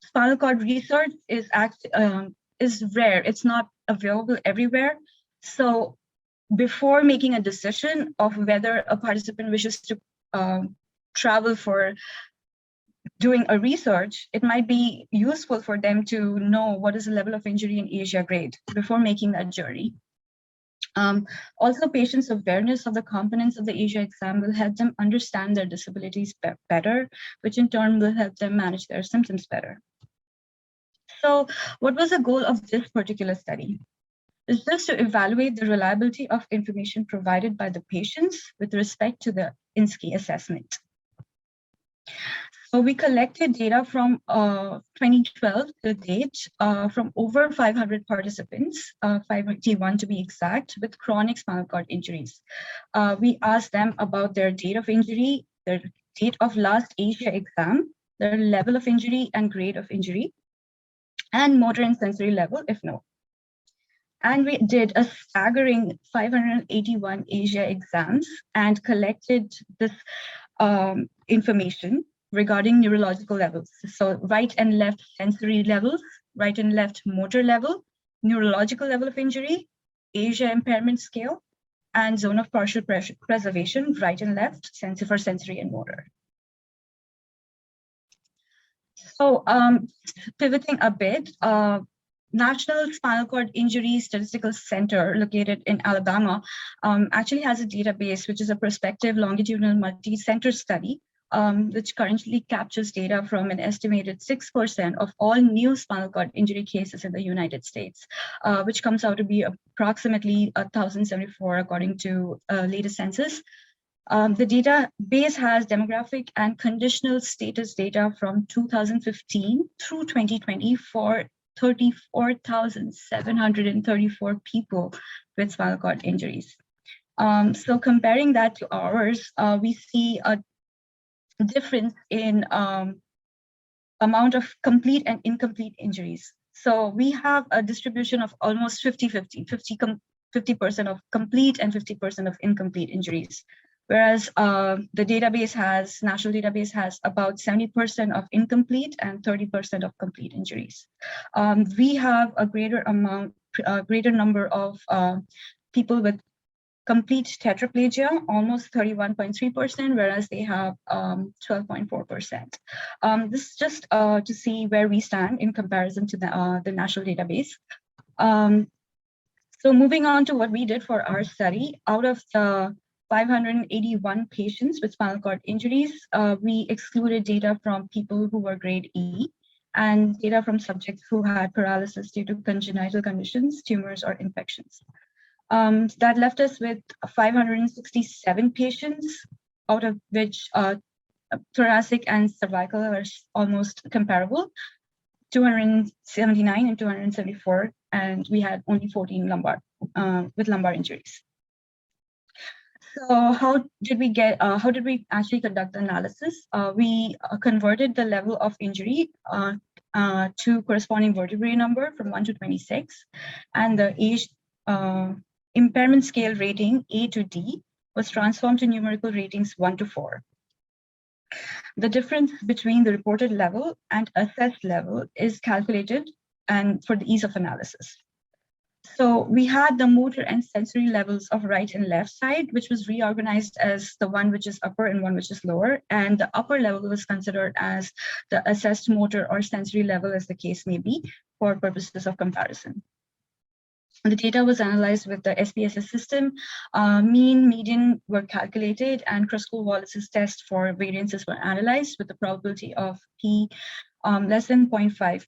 spinal cord research is rare. It's not available everywhere. So before making a decision of whether a participant wishes to travel for doing a research, it might be useful for them to know what is the level of injury in ASIA grade before making that journey. Also, patients' awareness of the components of the ASIA exam will help them understand their disabilities better, which in turn will help them manage their symptoms better. So what was the goal of this particular study? It's just to evaluate the reliability of information provided by the patients with respect to the INSCI assessment. So we collected data from 2012 to date from over 500 participants, 581 to be exact, with chronic spinal cord injuries. We asked them about their date of injury, their date of last ASIA exam, their level of injury and grade of injury, and motor and sensory level, if no. And we did a staggering 581 ASIA exams and collected this information regarding neurological levels. So right and left sensory levels, right and left motor level, neurological level of injury, ASIA impairment scale, and zone of partial preservation, right and left, for sensory and motor. So pivoting a bit, National Spinal Cord Injury Statistical Center, located in Alabama, actually has a database, which is a prospective longitudinal multi-center study, which currently captures data from an estimated 6% of all new spinal cord injury cases in the United States, which comes out to be approximately 1,074 according to latest census. The database has demographic and conditional status data from 2015 through 2020 for 34,734 people with spinal cord injuries. So comparing that to ours, we see a difference in amount of complete and incomplete injuries. So we have a distribution of almost 50-50, 50% of complete and 50% of incomplete injuries. Whereas the national database has about 70% of incomplete and 30% of complete injuries. We have a greater number of people with complete tetraplegia, almost 31.3%, whereas they have 12.4%. This is just to see where we stand in comparison to the national database. So moving on to what we did for our study, out of the 581 patients with spinal cord injuries, we excluded data from people who were grade E and data from subjects who had paralysis due to congenital conditions, tumors, or infections. That left us with 567 patients, out of which thoracic and cervical are almost comparable, 279 and 274, and we had only 14 with lumbar injuries. So how did we actually conduct the analysis? We converted the level of injury to corresponding vertebrae number from 1 to 26, and the age impairment scale rating A to D was transformed to numerical ratings 1 to 4. The difference between the reported level and assessed level is calculated and for the ease of analysis. So we had the motor and sensory levels of right and left side, which was reorganized as the one which is upper and one which is lower. And the upper level was considered as the assessed motor or sensory level, as the case may be, for purposes of comparison. The data was analyzed with the SPSS system. Mean, median were calculated, and Kruskal-Wallis's test for variances were analyzed with the probability of P less than 0.5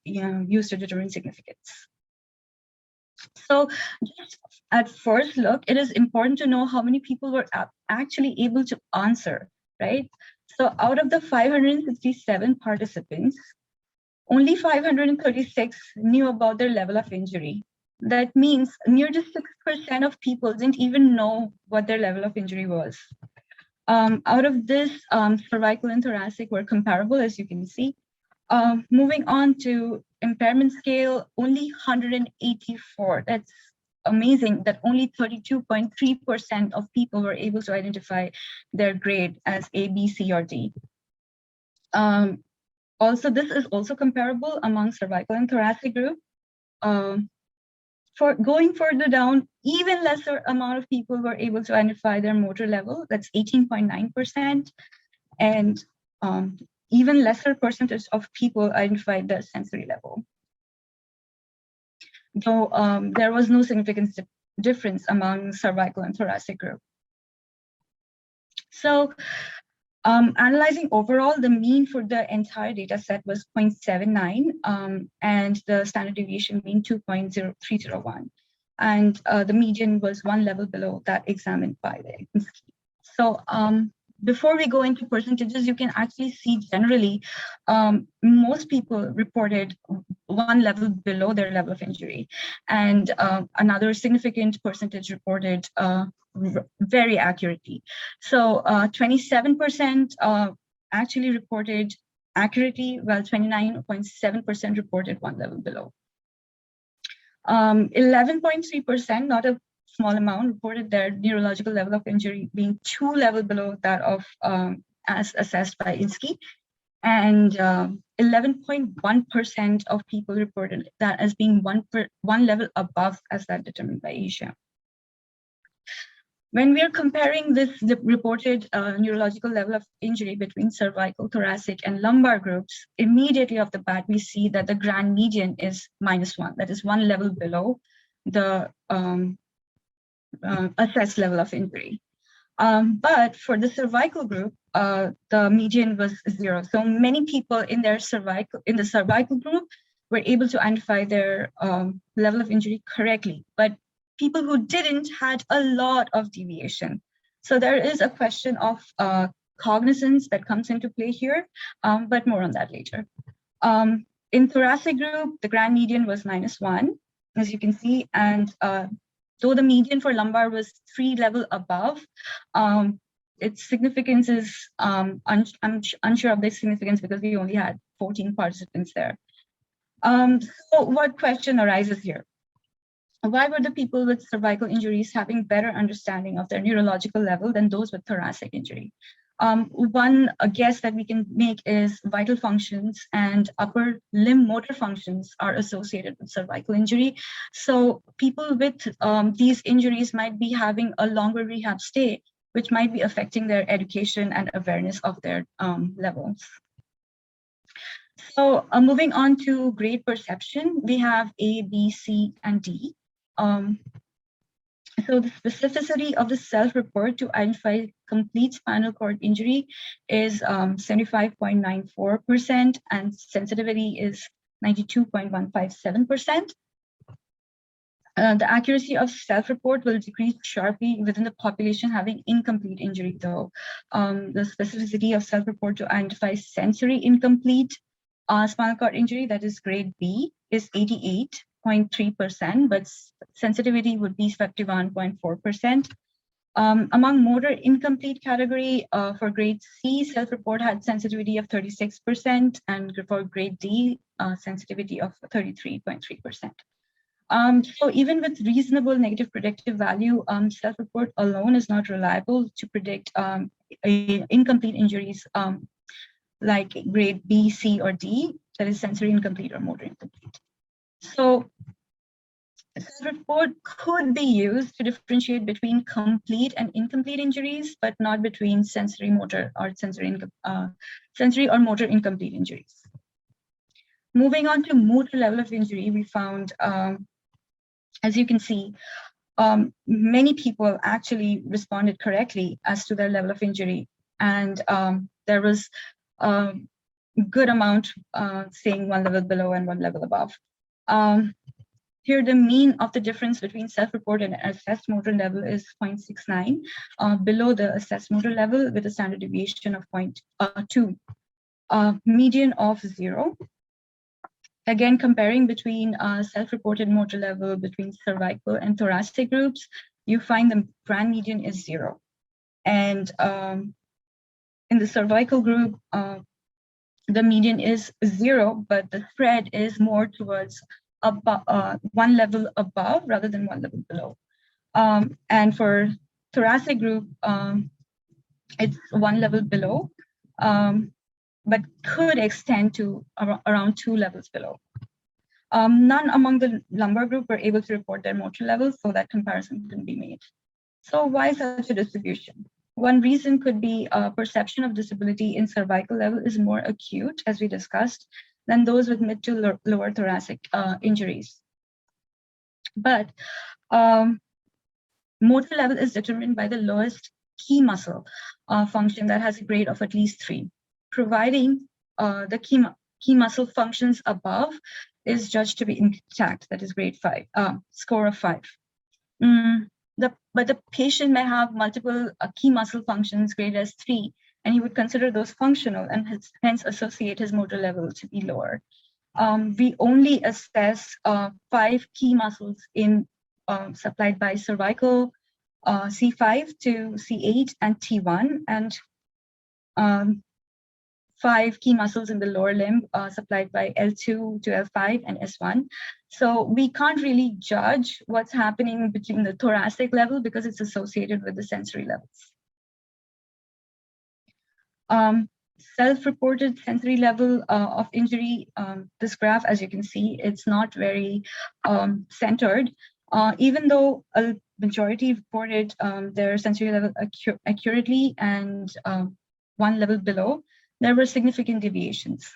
used to determine significance. So just at first look, it is important to know how many people were actually able to answer, right? So out of the 567 participants, only 536 knew about their level of injury. That means nearly 6% of people didn't even know what their level of injury was. Out of this, cervical and thoracic were comparable, as you can see. Moving on to impairment scale, only 184. That's amazing that only 32.3% of people were able to identify their grade as A, B, C, or D. Also, this is also comparable among cervical and thoracic group. For going further down, even lesser amount of people were able to identify their motor level, that's 18.9%, and even lesser percentage of people identified the sensory level. Though there was no significant difference among cervical and thoracic group. So analyzing overall, the mean for the entire data set was 0.79, and the standard deviation mean 2.0301. And the median was one level below that examined by the. So before we go into percentages, you can actually see generally, most people reported one level below their level of injury. And another significant percentage reported very accurately. So 27% actually reported accurately, while 29.7% reported one level below. 11.3%, not a small amount, reported their neurological level of injury being 2 levels below that of as assessed by INSCI, and 11.1% of people reported that as being one level above as that determined by Asia. When we are comparing the reported neurological level of injury between cervical, thoracic, and lumbar groups, immediately off the bat, we see that the grand median is -1, that is one level below the assessed level of injury. But for the cervical group, the median was 0. So many people in the cervical group were able to identify their level of injury correctly, but people who didn't had a lot of deviation. So there is a question of cognizance that comes into play here, but more on that later. In thoracic group, the grand median was -1, as you can see, and though the median for lumbar was 3 levels above, its significance is, I'm unsure of the significance because we only had 14 participants there. So what question arises here? Why were the people with cervical injuries having better understanding of their neurological level than those with thoracic injury? One guess that we can make is vital functions and upper limb motor functions are associated with cervical injury. So people with these injuries might be having a longer rehab stay, which might be affecting their education and awareness of their levels. So moving on to grade perception, we have A, B, C, and D. So the specificity of the self-report to identify complete spinal cord injury is 75.94%, and sensitivity is 92.157%. The accuracy of self-report will decrease sharply within the population having incomplete injury, though. The specificity of self-report to identify sensory incomplete spinal cord injury, that is grade B, is 88.3%, but sensitivity would be 51.4%. Among motor incomplete category, for grade C, self-report had sensitivity of 36%, and for grade D, sensitivity of 33.3%. So even with reasonable negative predictive value, self-report alone is not reliable to predict incomplete injuries like grade B, C, or D, that is sensory incomplete or motor incomplete. So self-report could be used to differentiate between complete and incomplete injuries, but not between sensory, motor, or sensory or motor incomplete injuries. Moving on to motor level of injury, we found, as you can see, many people actually responded correctly as to their level of injury, and there was a good amount saying one level below and one level above. Here, the mean of the difference between self-report and assessed motor level is 0.69, below the assessed motor level with a standard deviation of 0.2, median of 0. Again, comparing between self-reported motor level between cervical and thoracic groups, you find the grand median is 0. And in the cervical group, the median is 0, but the spread is more towards one level above rather than one level below. And for thoracic group, it's one level below, but could extend to around 2 levels below. None among the lumbar group were able to report their motor levels, so that comparison couldn't be made. So why such a distribution? One reason could be perception of disability in cervical level is more acute, as we discussed, than those with mid to lower thoracic injuries. But motor level is determined by the lowest key muscle function that has a grade of at least 3, providing the key muscle functions above is judged to be intact, that is grade 5, score of 5. But the patient may have multiple key muscle functions graded as 3, and he would consider those functional and hence associate his motor level to be lower. We only assess 5 key muscles in supplied by cervical, C5 to C8 and T1, and 5 key muscles in the lower limb supplied by L2 to L5 and S1. So we can't really judge what's happening between the thoracic level because it's associated with the sensory levels. Self-reported sensory level of injury, this graph, as you can see, it's not very centered. Even though a majority reported their sensory level accurately and 1 level below, there were significant deviations.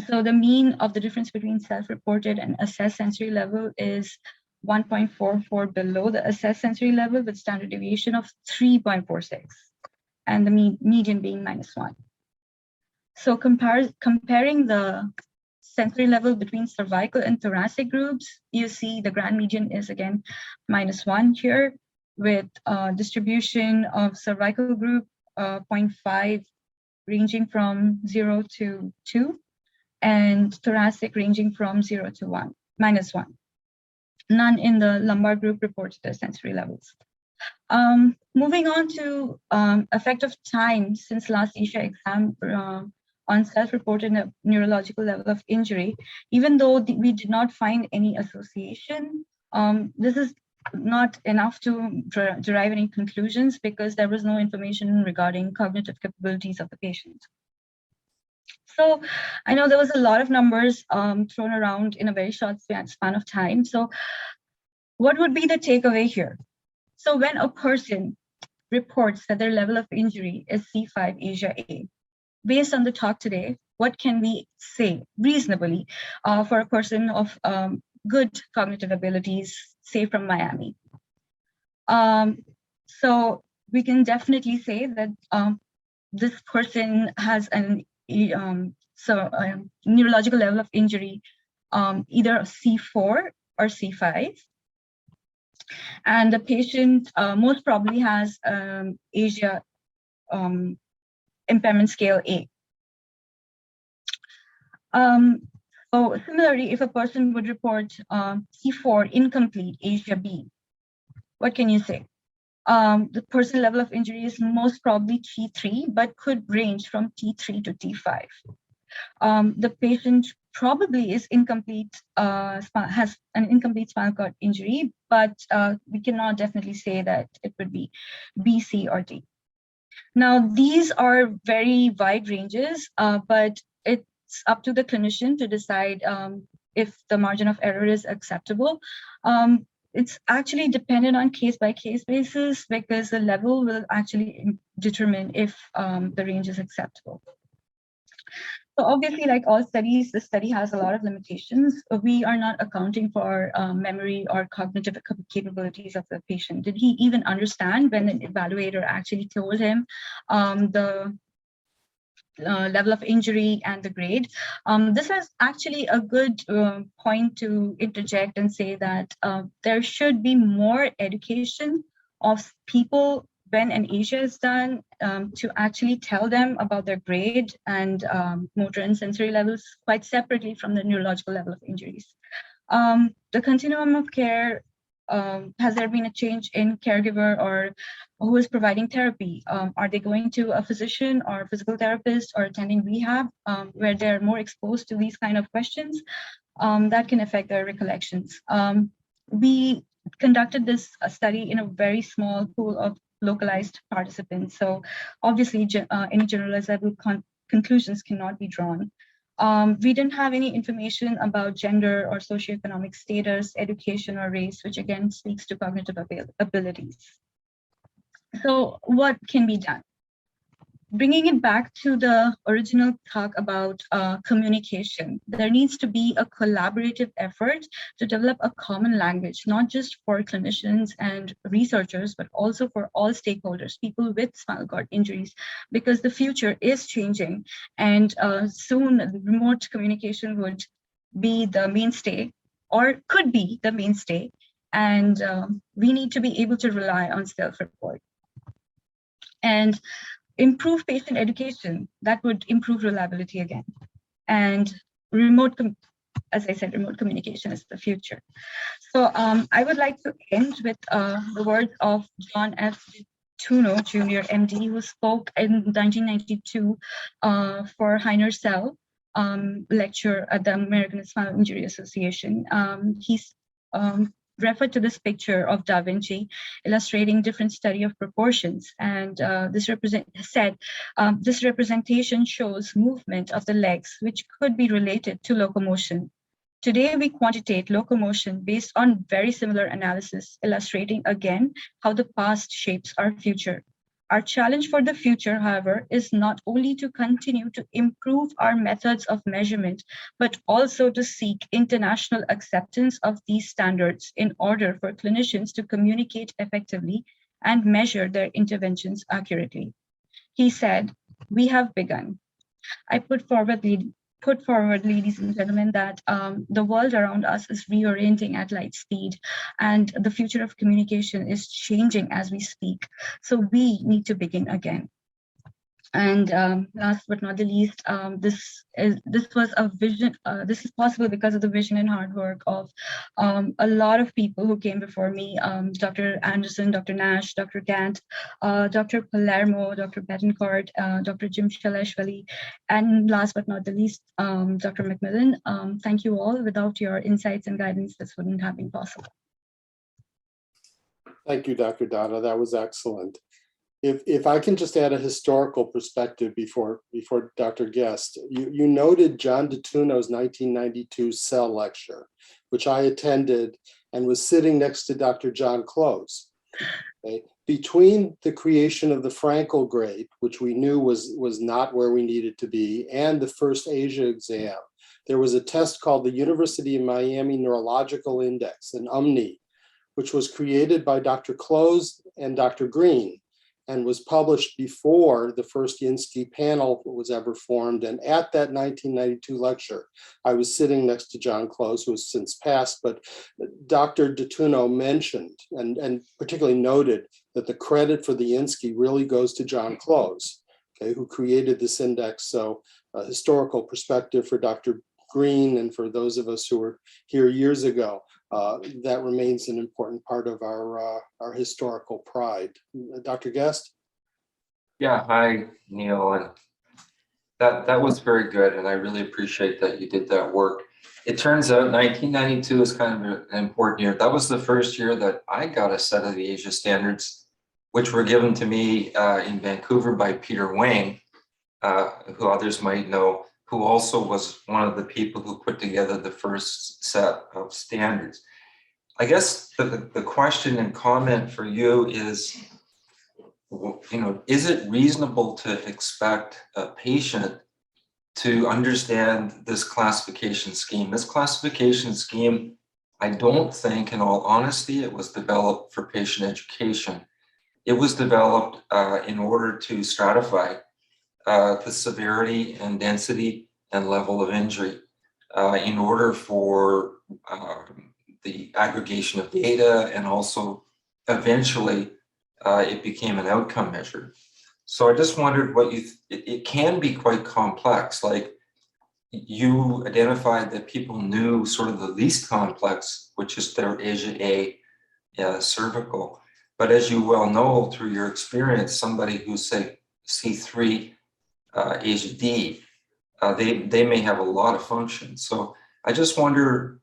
So the mean of the difference between self-reported and assessed sensory level is 1.44 below the assessed sensory level with standard deviation of 3.46, and the median being -1. So comparing the sensory level between cervical and thoracic groups, you see the grand median is again -1 here, with distribution of cervical group 0.5 ranging from 0 to 2, and thoracic ranging from 0 to -1. None in the lumbar group reported their sensory levels. Moving on to effect of time since last Asia exam on self-reported neurological level of injury, even though we did not find any association, this is not enough to derive any conclusions because there was no information regarding cognitive capabilities of the patient. So I know there was a lot of numbers thrown around in a very short span of time. So what would be the takeaway here? So when a person reports that their level of injury is C5 Asia A, based on the talk today, what can we say reasonably for a person of good cognitive abilities, say from Miami? So we can definitely say that this person has an neurological level of injury, either C4 or C5. And the patient most probably has Asia Impairment Scale A. So similarly, if a person would report C4 incomplete Asia B, what can you say? The person level of injury is most probably T3, but could range from T3 to T5. The patient probably is incomplete, has an incomplete spinal cord injury, but we cannot definitely say that it would be B, C, or D. Now, these are very wide ranges, but it's up to the clinician to decide if the margin of error is acceptable. It's actually dependent on case-by-case basis because the level will actually determine if the range is acceptable. So obviously, like all studies, the study has a lot of limitations. We are not accounting for memory or cognitive capabilities of the patient. Did he even understand when an evaluator actually told him the level of injury and the grade? This is actually a good point to interject and say that there should be more education of people when an ASIA is done, to actually tell them about their grade and motor and sensory levels quite separately from the neurological level of injuries. The continuum of care, has there been a change in caregiver or who is providing therapy? Are they going to a physician or physical therapist or attending rehab, where they're more exposed to these kind of questions? That can affect their recollections. We conducted this study in a very small pool of localized participants. So obviously any generalizable conclusions cannot be drawn. We didn't have any information about gender or socioeconomic status, education, or race, which again speaks to cognitive abilities. So what can be done? Bringing it back to the original talk about communication, there needs to be a collaborative effort to develop a common language, not just for clinicians and researchers, but also for all stakeholders, people with spinal cord injuries, because the future is changing, and soon remote communication would be the mainstay, or could be the mainstay, and we need to be able to rely on self-report. And improve patient education, that would improve reliability again. And as I said, remote communication is the future. So I would like to end with the words of John F. Tuno Jr., MD, who spoke in 1992 for Heiner Cell lecture at the American Spinal Injury Association. He's referred to this picture of Da Vinci illustrating different study of proportions, and this representation shows movement of the legs, which could be related to locomotion. Today, we quantitate locomotion based on very similar analysis, illustrating again how the past shapes our future. Our challenge for the future, however, is not only to continue to improve our methods of measurement, but also to seek international acceptance of these standards in order for clinicians to communicate effectively and measure their interventions accurately. He said, "We have begun." I put forward, ladies and gentlemen, that the world around us is reorienting at light speed, and the future of communication is changing as we speak. So we need to begin again. And last but not the least, this was a vision. This is possible because of the vision and hard work of a lot of people who came before me: Dr. Anderson, Dr. Nash, Dr. Gant, Dr. Palermo, Dr. Betancourt, Dr. Jim Shaleshwali, and last but not the least, Dr. McMillan. Thank you all. Without your insights and guidance, this wouldn't have been possible. Thank you, Dr. Datta. That was excellent. If I can just add a historical perspective before Dr. Guest, you noted John DeTuno's 1992 Cell lecture, which I attended and was sitting next to Dr. John Close. Okay? Between the creation of the Frankel grade, which we knew was not where we needed to be, and the first ASIA exam, there was a test called the University of Miami Neurological Index, an UMNI, which was created by Dr. Close and Dr. Green, and was published before the first INSTI panel was ever formed. And at that 1992 lecture, I was sitting next to John Close, who has since passed, but Dr. DeTuno mentioned and particularly noted that the credit for the INSTI really goes to John Close, okay, who created this index. So a historical perspective for Dr. Green and for those of us who were here years ago, that remains an important part of our historical pride. Dr. Guest? Yeah, hi, Neil. And that was very good, and I really appreciate that you did that work. It turns out 1992 is kind of an important year. That was the first year that I got a set of the ASIA standards, which were given to me in Vancouver by Peter Wang, who others might know, who also was one of the people who put together the first set of standards. I guess the question and comment for you is, is it reasonable to expect a patient to understand this classification scheme? This classification scheme, I don't think, in all honesty, it was developed for patient education. It was developed in order to stratify the severity and density and level of injury in order for the aggregation of data and also eventually it became an outcome measure. So I just wondered what it can be quite complex. Like you identified that people knew sort of the least complex, which is their Asia A cervical. But as you well know through your experience, somebody who's say C3 Asia D, they may have a lot of functions. So I just wonder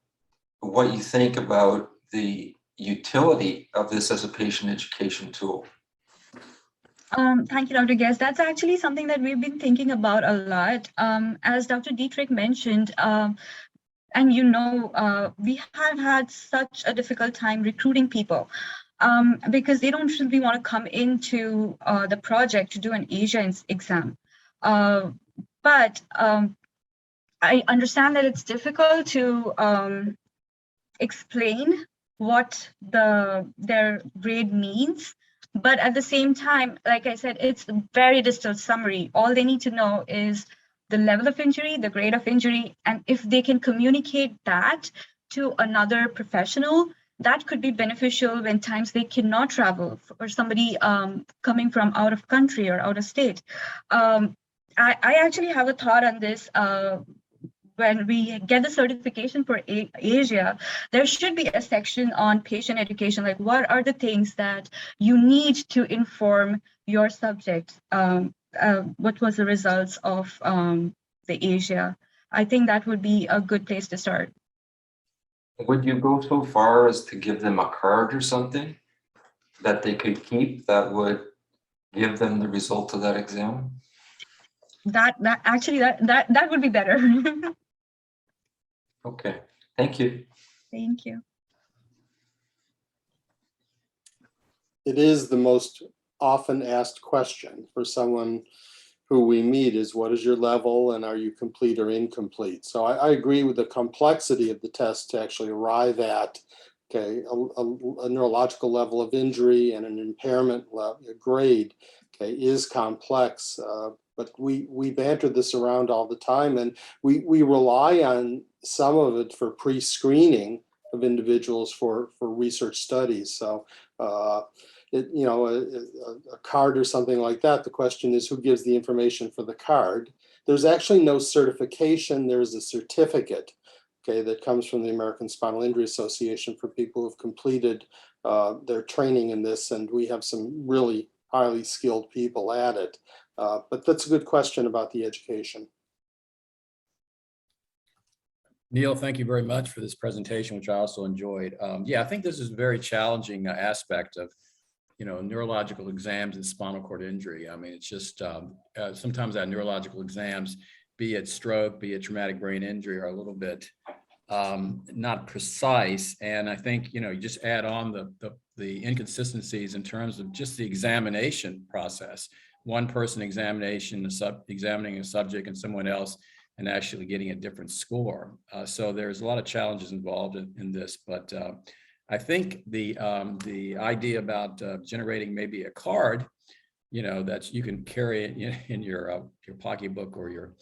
what you think about the utility of this as a patient education tool. Thank you, Dr. Guest. That's actually something that we've been thinking about a lot. As Dr. Dietrich mentioned, and we have had such a difficult time recruiting people because they don't really want to come into the project to do an Asia exam. But I understand that it's difficult to explain what their grade means. But at the same time, like I said, it's a very distilled summary. All they need to know is the level of injury, the grade of injury, and if they can communicate that to another professional, that could be beneficial when times they cannot travel, or somebody coming from out of country or out of state. I actually have a thought on this. When we get the certification for Asia, there should be a section on patient education, like what are the things that you need to inform your subject? What was the results of the Asia? I think that would be a good place to start. Would you go so far as to give them a card or something that they could keep that would give them the result of that exam? That would be better. Okay, thank you. Thank you. It is the most often asked question for someone who we meet is, what is your level and are you complete or incomplete? So I agree with the complexity of the test to actually arrive at, okay, a neurological level of injury and an impairment grade, okay, is complex. But we banter this around all the time, and we rely on some of it for pre-screening of individuals for research studies. So, a card or something like that, the question is who gives the information for the card? There's actually no certification. There's a certificate, okay, that comes from the American Spinal Injury Association for people who've completed their training in this, and we have some really highly skilled people at it. But that's a good question about the education. Neil, thank you very much for this presentation, which I also enjoyed. Yeah, I think this is a very challenging aspect of, neurological exams and spinal cord injury. I mean, it's just sometimes our neurological exams, be it stroke, be it traumatic brain injury, are a little bit not precise. And I think, you just add on the inconsistencies in terms of just the examination process. One person examining a subject and someone else and actually getting a different score. So there's a lot of challenges involved in this, but I think the idea about generating maybe a card, that you can carry in your pocketbook or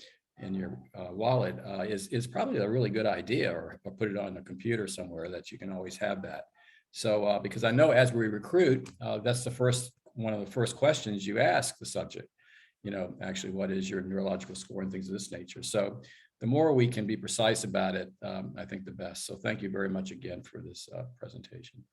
in your wallet is probably a really good idea, or put it on a computer somewhere that you can always have that. So because I know as we recruit, that's one of the first questions you ask the subject, actually, what is your neurological score and things of this nature. So the more we can be precise about it, I think the best. So thank you very much again for this presentation.